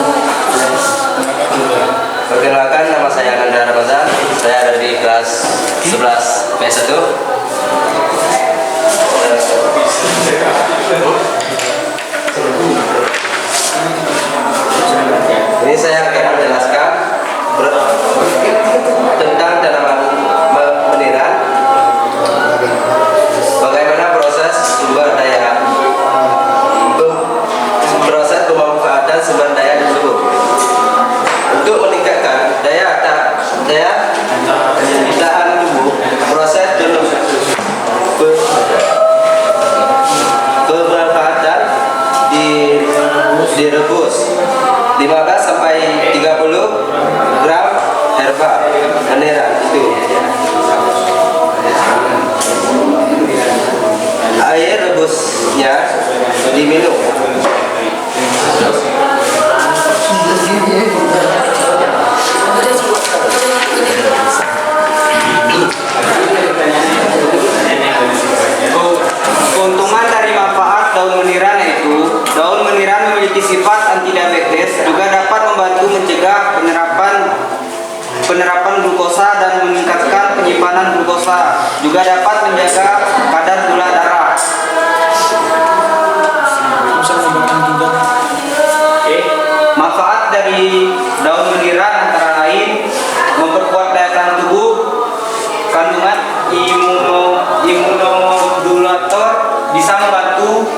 Perkenalkan, nama saya Nanda Ramazan. Saya dari kelas 11 PS1. Ini saya akan menjelaskan tentang tanaman meniran, bagaimana proses pemanfaatan sumber daya tersebut untuk meningkatkan daya tahan tubuh. Proses pemanfaatan direbus 15 sampai 30 gram herba meniran itu. Air rebusnya diminum. Keuntungan dari manfaat daun meniran yaitu daun meniran memiliki sifat antidiabetes, juga dapat membantu mencegah penerapan glukosa dan meningkatkan penyimpanan glukosa, juga dapat menjaga kadar gula darah. Manfaat dari daun meniran antara lain memperkuat daya tahan tubuh, kandungan imunomodulator, bisa membantu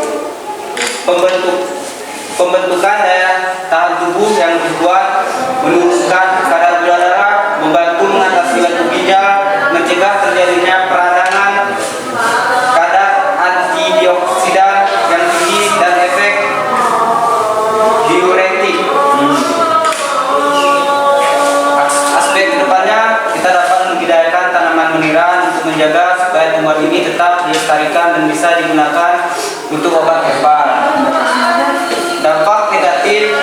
pembentukan daya tahan tubuh yang kuat, menurunkan kadar gula darah, membantu mengatasi batu ginjal, mencegah terjadinya peradangan, kadar antioksidan yang tinggi, dan efek diuretik. Aspek kedepannya, kita dapat membudidayakan tanaman meniran untuk menjaga supaya tumbuhan ini tetap dilestarikan dan bisa digunakan untuk obat herbal. Dampak negatif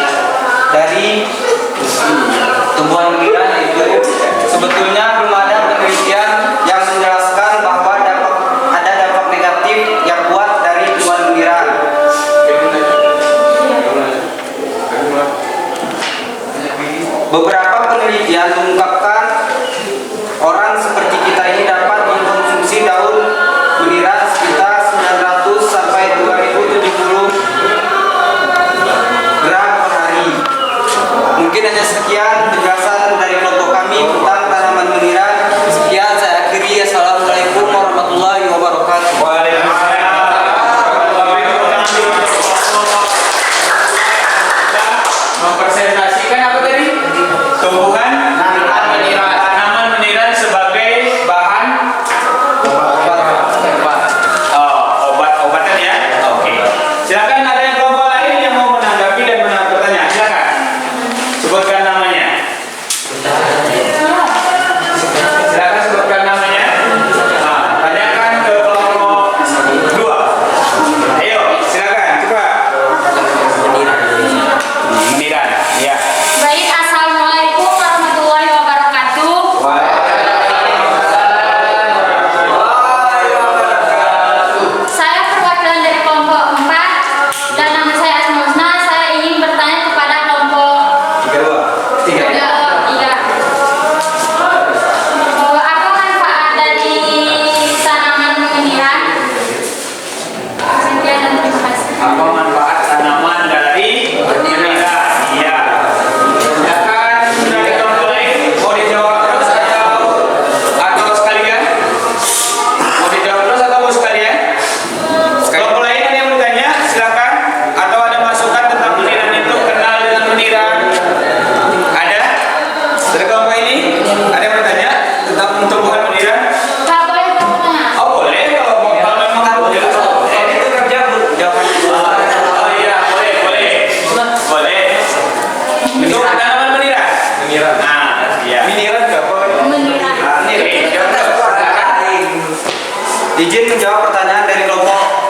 Izin menjawab pertanyaan dari kelompok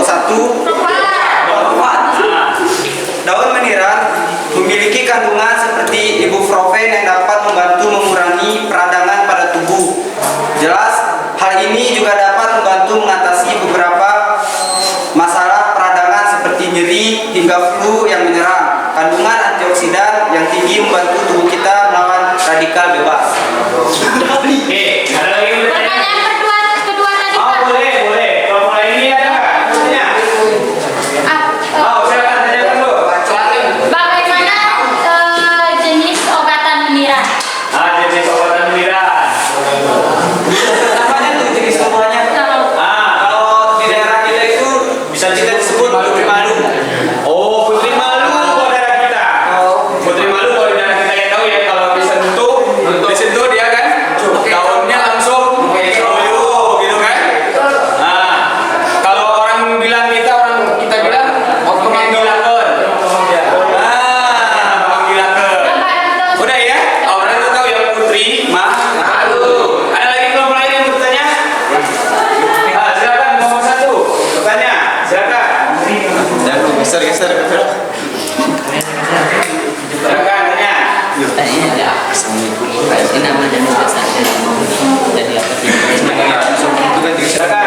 1. Daun meniran memiliki kandungan seperti ibuprofen yang dapat membantu mengurangi peradangan pada tubuh. Jelas, hal ini juga dapat membantu mengatasi beberapa masalah peradangan seperti nyeri hingga flu yang menyerang. Kandungan antioksidan yang tinggi membantu tubuh kita melawan radikal bebas. Oke, ada lagi yang bertanya? Pertanyaan kedua tadi, Oh, Pak. boleh. Kalau mulai ini ada nggak? Tanya. Oh, silakan tanyakan dulu. Bagaimana jenis obatan meniran? Jenis obatan meniran. Namanya tuh jenis obatnya. Kalau di daerah kita itu bisa kita disebut putri malu. Oh, putri malu saudara kita. Putri malu kalau di daerah kita yang tahu ya, kalau disentuh dia kan daunnya langsung loyo gitu kan. Kalau orang bilang kita bilang menggilakan. Menggilakan. Udah ya? Oh, berarti itu tahu ya putri malu. Ada lagi kelompok lain yang bertanya? Silakan nomor 1. Bertanya. Silakan. Geser. Silakan tanya. Ini nama dan dasarnya. Jadi apa sih? Silakan.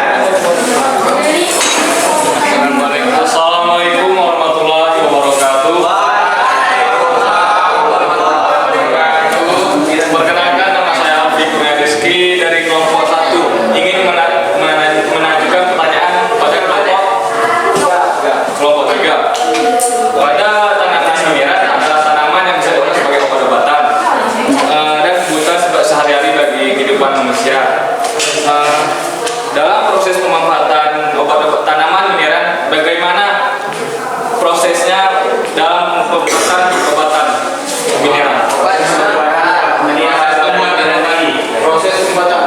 Assalamualaikum warahmatullahi wabarakatuh. Perkenalkan, nama saya Alfi Kurnia Rizky dari kelompok 1. Ingin mengajukan pertanyaan pada kelompok 3. Pada tanaman meniran ada tanaman yang bisa diolah sebagai obat-obatan dan kebutuhan sehari-hari bagi kehidupan manusia. Dalam proses pemanfaatan obat-obat tanaman meniran, bagaimana prosesnya dalam pembuatan obatan meniran? Proses pembuatan.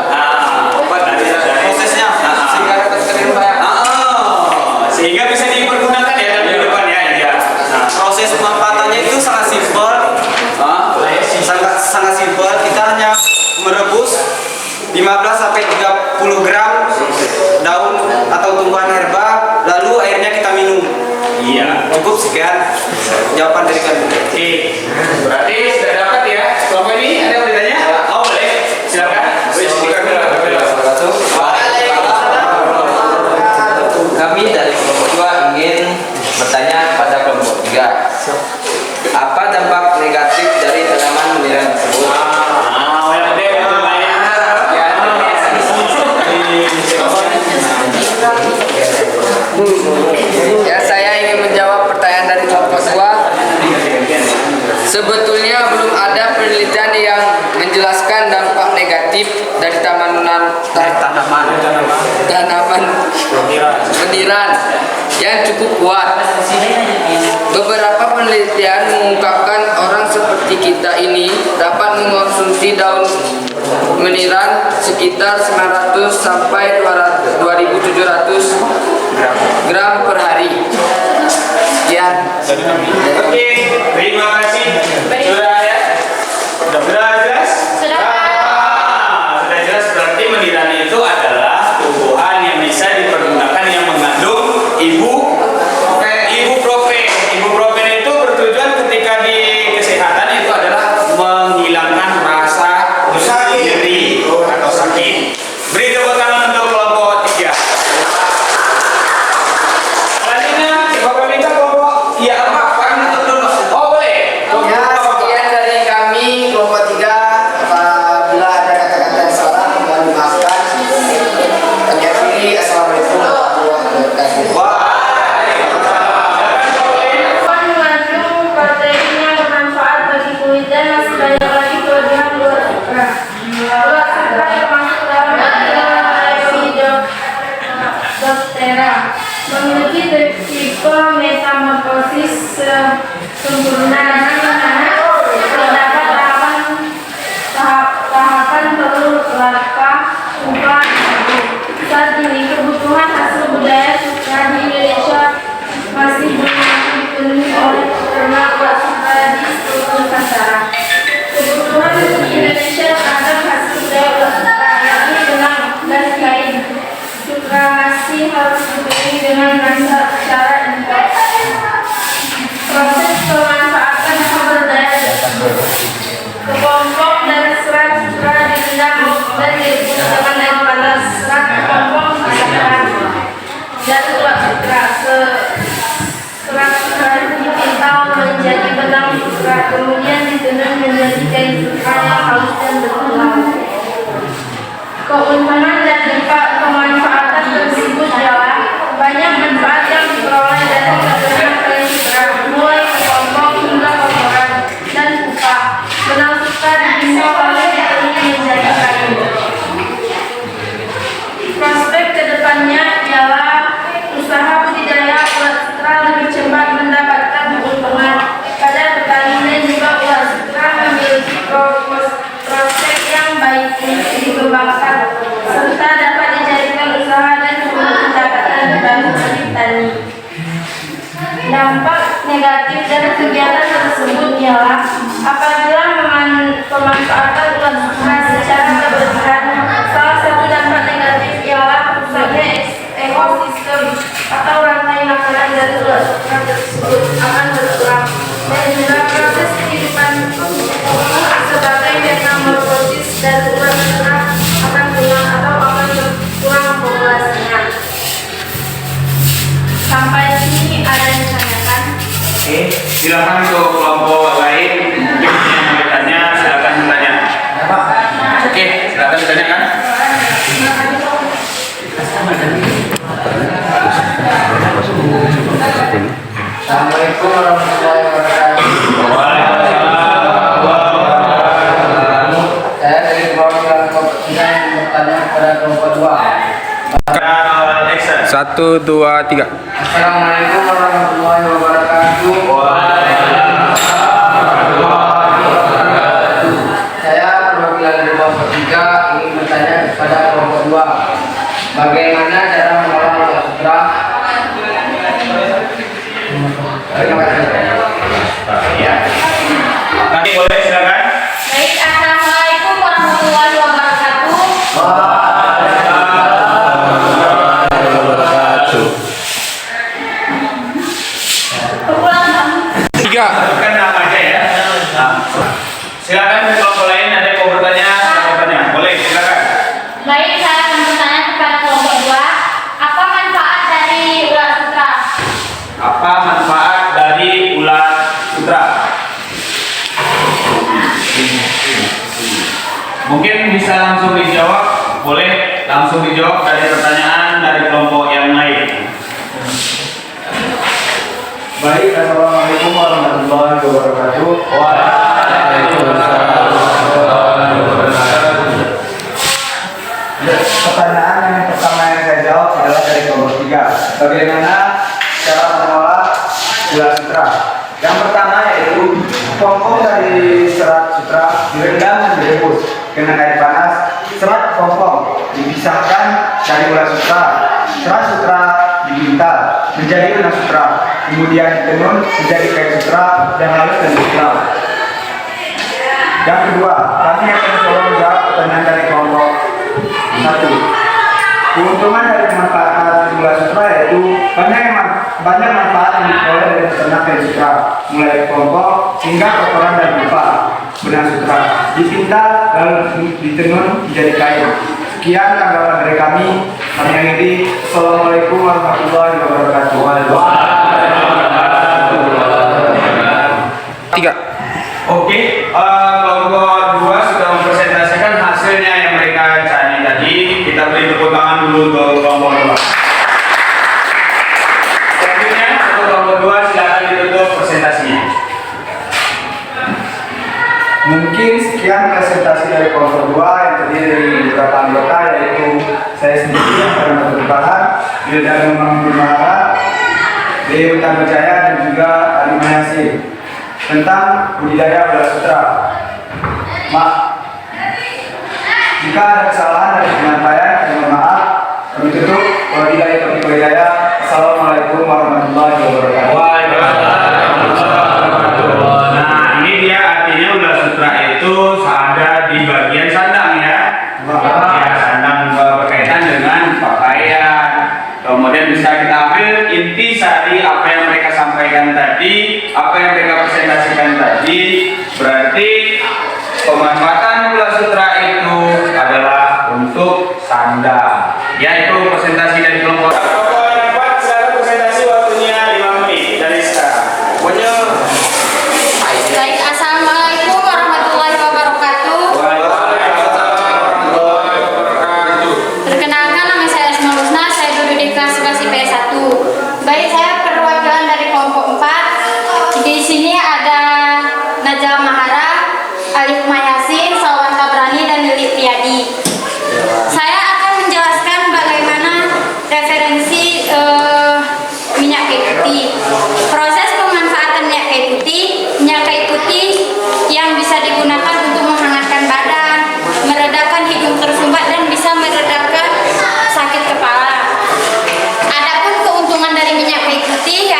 Prosesnya sehingga bisa dipergunakan ya dalam kehidupan ya. Proses pemanfaatannya itu sangat simpel. Sangat simpel. Kita hanya merebus 15 sampai 30 gram daun atau tumbuhan herba, lalu airnya kita minum. Iya. Cukup sekian jawaban dari kami. Oke. Berarti sudah dapat ya. Kelompok ini ada yang bertanya? Oh, boleh. Silakan. Kami dari kelompok 2 ingin bertanya pada kelompok 3. Apa dampak negatif dari tanaman meniran tersebut? Ya, saya ingin menjawab pertanyaan dari kelompok 2. Sebetulnya belum ada penelitian yang menjelaskan dampak negatif dari tanaman meniran yang cukup kuat. Beberapa penelitian mengungkapkan orang seperti kita ini dapat mengonsumsi daun meniran sekitar 900 sampai 2700 gram per hari. Sekian. Oke, terima kasih. Sudah ya? Sudah jelas? Sudah. Sudah jelas, berarti meniran itu adalah tumbuhan yang bisa dipergunakan yang mengandung ibuprofen. Ibuprofen itu bertujuan ketika di kesehatan itu adalah menghilangkan rasa nyeri atau sakit. Beri tepuk tangan untuk kelompok 3. Selanjutnya, Bapak minta kelompok Oh, boleh. Ya, sekian dari kami kelompok 3. Apabila ada kata-kata yang salah, mohon dimaafkan. Kami akhiri. Assalamualaikum warahmatullahi wabarakatuh. Mengandung protein yang bermanfaat bagi kulit dan masih banyak lagi kelebihan luar serta termasuk dalam Lepidoptera. Memiliki tipe metamorfosis sempurna di mana terdapat tahapan telur, larva, pupa, saat ini kebutuhan hasil budaya sutra di Indonesia masih belum dipenuhi oleh ternak serta di seluruh Nusantara. Kebutuhan di Indonesia terhadap hasil budaya Nusantara yakni benang dan kain Dampak negatif dari kegiatan tersebut ialah apabila pemanfaatan ulat sutra secara berlebihan, salah satu dampak negatif ialah rusaknya ekosistem atau rantai makanan dari ulat sutra tersebut akan berkurang, dan juga proses kehidupan sebagai metamorfosis dari ulat sutra akan hilang atau akan berkurang populasinya. Sampai sini ada yang ditanyakan? Oke, silakan untuk kelompok lain. Mungkin yang mau bertanya, silakan bertanya. Oke, silakan bertanyakan. Assalamualaikum warahmatullahi wabarakatuh. Saya dari perwakilan kelompok 3 yang bertanya kepada kelompok 2. 1, 2, 3. Assalamualaikum warahmatullahi wabarakatuh. Saya perwakilan dari kelompok 3 ingin bertanya kepada kelompok 2. Bagaimana cara mengolah ulat sutra? Terima kasih. Ya. Nanti boleh silakan. Baik, assalamualaikum warahmatullahi wabarakatuh. Tiga. Bukan namanya ya. Silakan kelompok lain ada yang mau bertanya, silakan bertanya. Boleh, silakan. Baik, saya akan bertanya kepada kelompok 2. Apa manfaat dari ulat sutra? Apa manfaat dari ulat sutra? Mungkin bisa langsung dijawab, boleh langsung dijawab dari pertanyaan dari kelompok yang lain. Baik, assalamualaikum warahmatullahi wabarakatuh. Pertanyaan yang pertama yang saya jawab adalah dari kelompok 3. Bagaimana cara mengolah ulat sutra? Yang pertama yaitu pokok dari serat sutra direndam dan direbus dengan air panas. Serat pokok dipisahkan dari ulat sutra. Serat sutra dibintal menjadi ulat sutra, kemudian ditenun menjadi kain sutra dan lalu tenun. Yang kedua, kami akan mencoba menjawab pertanyaan dari kelompok 1. Keuntungan dari pemanfaatan ulat sutra yaitu banyak manfaat yang diperoleh dari peternak kain sutra, mulai kelompok hingga kotoran dan pupa benang sutra, dipintal lalu ditenun menjadi kain. Sekian tanggapan dari kami. Kami akhiri. Assalamualaikum warahmatullahi wabarakatuh. 3. Oke, kelompok 2 sudah mempresentasikan hasilnya yang mereka cari tadi. Kita beri tepuk tangan dulu untuk kelompok 2. Selanjutnya untuk kelompok 2 silakan ditutup presentasinya. Mungkin sekian presentasi dari kelompok 2 yang terdiri dari beberapa anggota, yaitu saya sendiri yang pernah berbahan, Wildan Mahara, Dewi Jaya dan juga Ali Mayasir tentang budidaya ulat sutra. Jika ada kesalahan dari penyampaian, mohon maaf. Kami tutup. Wabillahi taufiq wal hidayah. Assalamualaikum warahmatullahi wabarakatuh. Nah, ini dia artinya ulat sutra itu ada di bagian sandang ya. Ya, sandang berkaitan dengan pakaian. Kemudian bisa kita ambil inti sari apa yang mereka sampaikan tadi, apa yang mereka presentasikan tadi. Berarti pemanfaatan ulat sutra itu adalah untuk sandang. Ya, itu presentasi dari kelompok. Presentasi waktunya 5 menit dari sekarang. Pokoknya Baik, assalamualaikum warahmatullahi wabarakatuh. Perkenalkan, nama saya Asmaul Husna, saya duduk di kelas 11 IPS 1. Baik, saya perwakilan dari kelompok 4. Di sini ada Najwa Mahara, Alif Mayasin, Salwan Tabrani, dan Lili Priyadi. Saya akan menjelaskan bagaimana referensi minyak kayu putih. Proses pemanfaatan minyak kayu putih. Minyak kayu putih yang bisa digunakan untuk menghangatkan badan, meredakan hidung tersumbat, dan bisa meredakan sakit kepala. Adapun keuntungan dari minyak kayu putih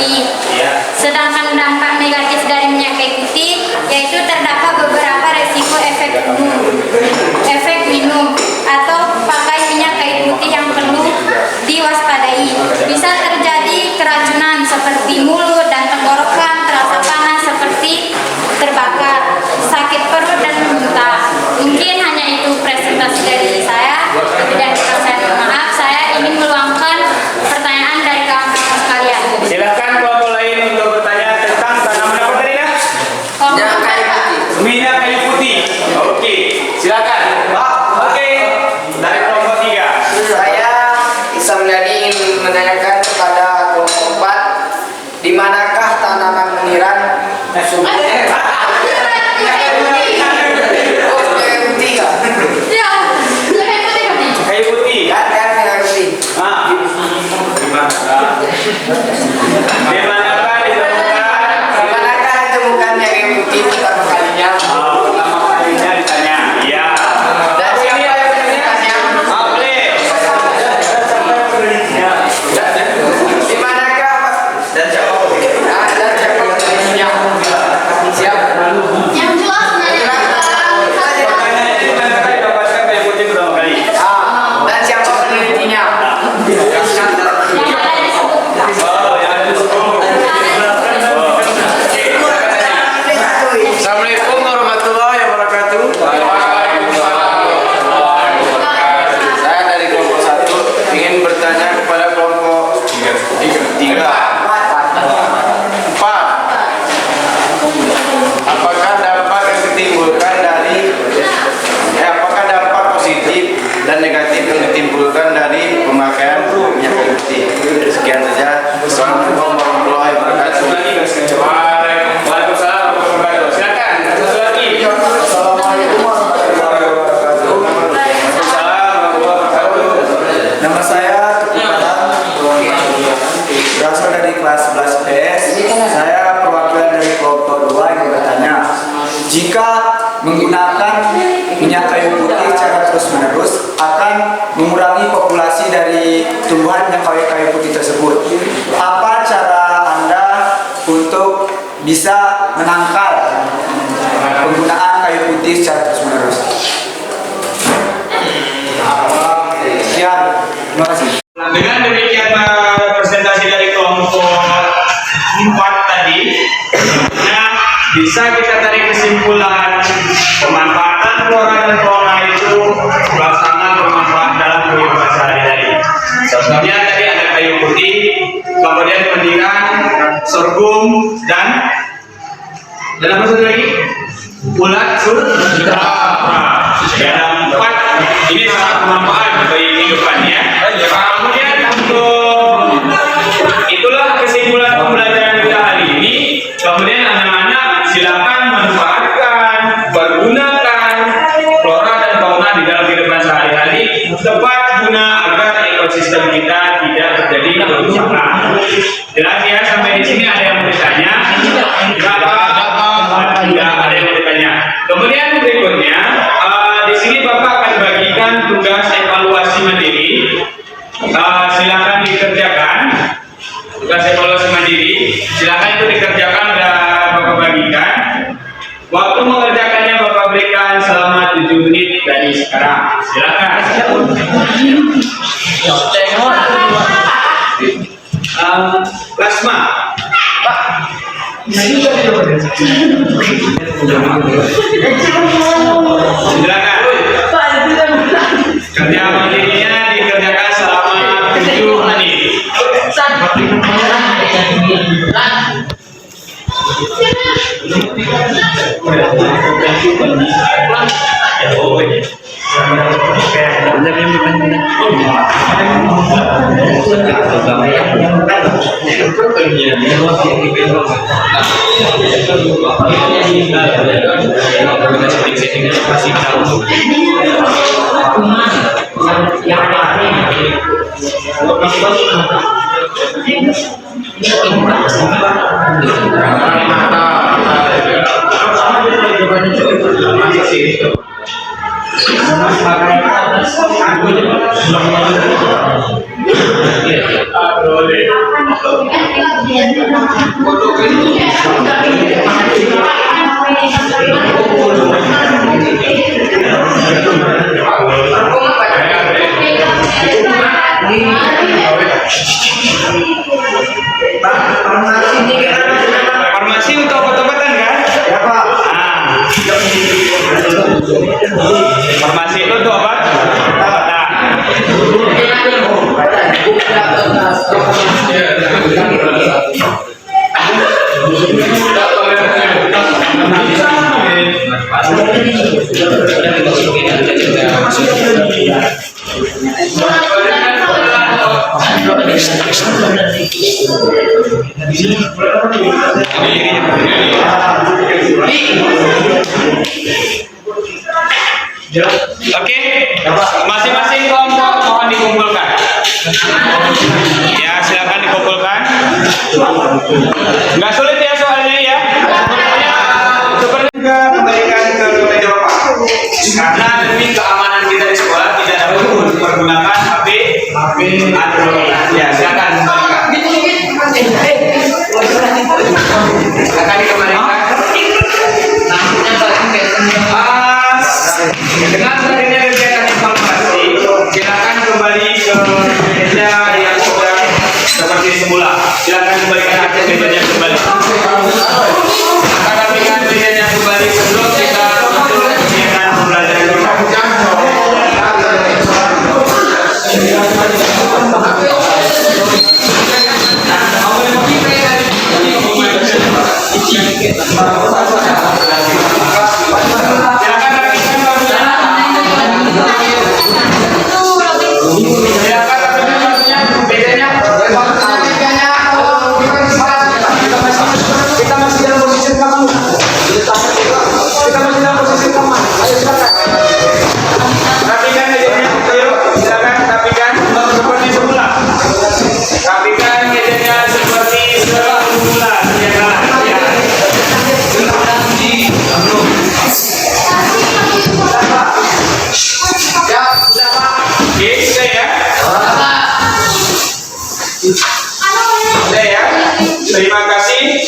putih. Sedangkan dampak negatif dari minyak kayu putih yaitu terdapat beberapa resiko efek minum atau pakai minyak kayu putih yang perlu diwaspadai. Bisa terjadi keracunan seperti mulut dan tenggorokan, terasa panas seperti terbakar, sakit perut dan muntah. Mungkin hanya itu presentasi dari saya. Dan saya mohon maaf, saya ingin meluangkan pertanyaan dari kawan-kawan sekalian. Silakan kelompok lain untuk bertanya tentang tanaman apa tadi ya? Minyak kayu putih. Minyak kayu putih. Oke, silakan. Oke, dari kelompok 3. Saya Isa Mulyadi ingin menanyakan kepada kelompok 4, di manakah tanaman meniran sumbernya? Kayu putih. Di manakah ditemukan? Di manakah ditemukannya kayu putih pertama kalinya? Pertama kalinya ditanya. Iya. Dan siapa yang menemukannya? Boleh. Di manakah? Dan siapa? Dan siapa penelitinya? Siapa? Yang jelas Pertanyaannya di manakah didapatkan kayu putih pertama kali? Dan siapa penelitinya? Oh, yang ada disebut. Assalamualaikum warahmatullahi wabarakatuh. Saya dari kelompok 1 ingin bertanya kepada kelompok 3. 4. Apakah dampak yang ditimbulkan dari apakah dampak positif dan negatif yang ditimbulkan dari pemakaian minyak kayu putih? Sekian saja. Assalamualaikum warahmatullahi wabarakatuh. Waalaikumsalam warahmatullahi wabarakatuh. Silakan. Satu lagi. Assalamualaikum warahmatullahi wabarakatuh. Waalaikumsalam warahmatullahi wabarakatuh. Nama saya Tukupalan, berasal dari kelas 11 PS. Saya perwakilan dari kelompok 2 yang bertanya, jika menggunakan minyak kayu putih secara terus-menerus akan mengurangi populasi dari tumbuhan minyak kayu putih tersebut. Apa cara Anda untuk bisa menangkal penggunaan kayu putih secara terus-menerus? Sekian, terima kasih. Dengan demikian presentasi dari kelompok 4 tadi, bisa kita tarik kesimpulan pemanfaatan flora dan fauna itu sangat bermanfaat dalam kehidupan sehari-hari. Contohnya tadi ada kayu putih, kemudian meniran, sorghum, dan apa satu lagi? Ulat sutra. Ada 4. Ini sangat bermanfaat bagi kehidupannya. Kemudian untuk itulah kesimpulan pembelajaran kita hari ini. Kemudian anak-anak silakan manfaatkan, pergunakan flora dan fauna di dalam kehidupan sehari-hari tepat guna agar ekosistem kita tidak terjadi kerusakan. Jelas ya, sampai di sini ada yang bertanya? Tidak ada yang bertanya. Kemudian berikutnya di sini Bapak akan bagikan tugas evaluasi mandiri. Silakan dikerjakan. Tugas evaluasi mandiri. Silakan itu dikerjakan dan Bapak bagikan. Waktu mengerjakannya Bapak berikan selama 7 menit dari sekarang. Silakan. Plasma. Pak. Silakan. Kerja mandirinya dikerjakan selama 7 menit. Farmasi untuk obat-obatan kan? Ya Pak. Farmasi itu untuk obat? Obatan. Oke, masing-masing kelompok mohon dikumpulkan. Ya, silakan dikumpulkan. Nggak sulit ya soalnya ya. Seperti Juga kembalikan ke meja Bapak. karena demi keamanan kita di sekolah tidak dapat menggunakan HP Android. Ya, silakan kembalikan. Akan dikembalikan. Namanya paling Dengan berakhirnya kegiatan informasi, silakan kembali ke meja yang sudah seperti semula. Silakan kembalikan akses mejanya kembali. Akan rapikan mejanya kembali sebelum kita masuk kegiatan pembelajaran kita. Rapikan mejanya, ayo silakan rapikan seperti semula. Rapikan mejanya seperti semula. Oke, sudah ya. Sudah ya. Terima kasih.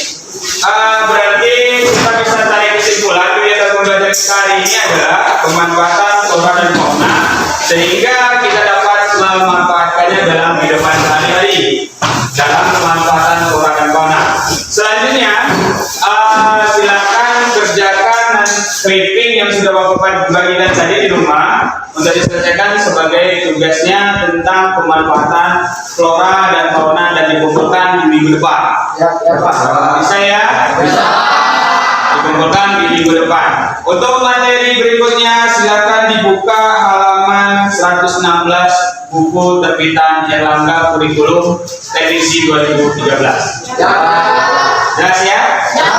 Berarti kita bisa tarik kesimpulan kegiatan pembelajaran kita hari ini adalah pemanfaatan flora dan fauna sehingga kita dapat memanfaatkannya dalam kehidupan sehari-hari dalam pemanfaatan flora dan fauna. Selanjutnya silakan kerjakan stripping yang sudah Bapak bagikan tadi di rumah untuk diselesaikan sebagai tugasnya tentang pemanfaatan flora dan fauna dan dikumpulkan di minggu depan. Ya Pak. Bisa ya? Bisa. Dikumpulkan di minggu depan. Untuk materi berikutnya silakan dibuka halaman 116 buku terbitan Erlangga Kurikulum Edisi 2013. Ya. Jelas ya? Ya.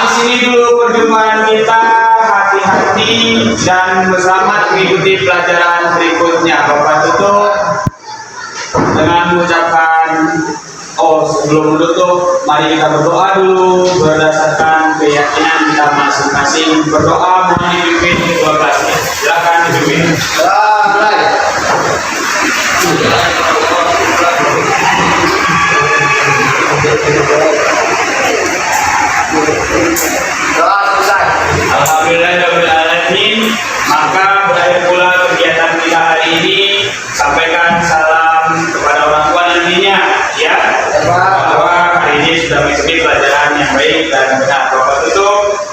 Di sini dulu perjumpaan kita. Hati-hati dan selamat mengikuti pelajaran berikutnya. Bapak tutup dengan mengucapkan sebelum menutup, mari kita berdoa dulu berdasarkan keyakinan kita masing-masing. Berdoa mohon dipimpin ketua kelasnya. Silakan dipimpin. Alhamdulillahirrahmanirrahim. Maka berakhir pula kegiatan kita hari ini. Sampaikan salam kepada orang tua nantinya, ya. Bahwa hari ini sudah mengikuti pelajaran yang baik dan benar. Bapak tutup.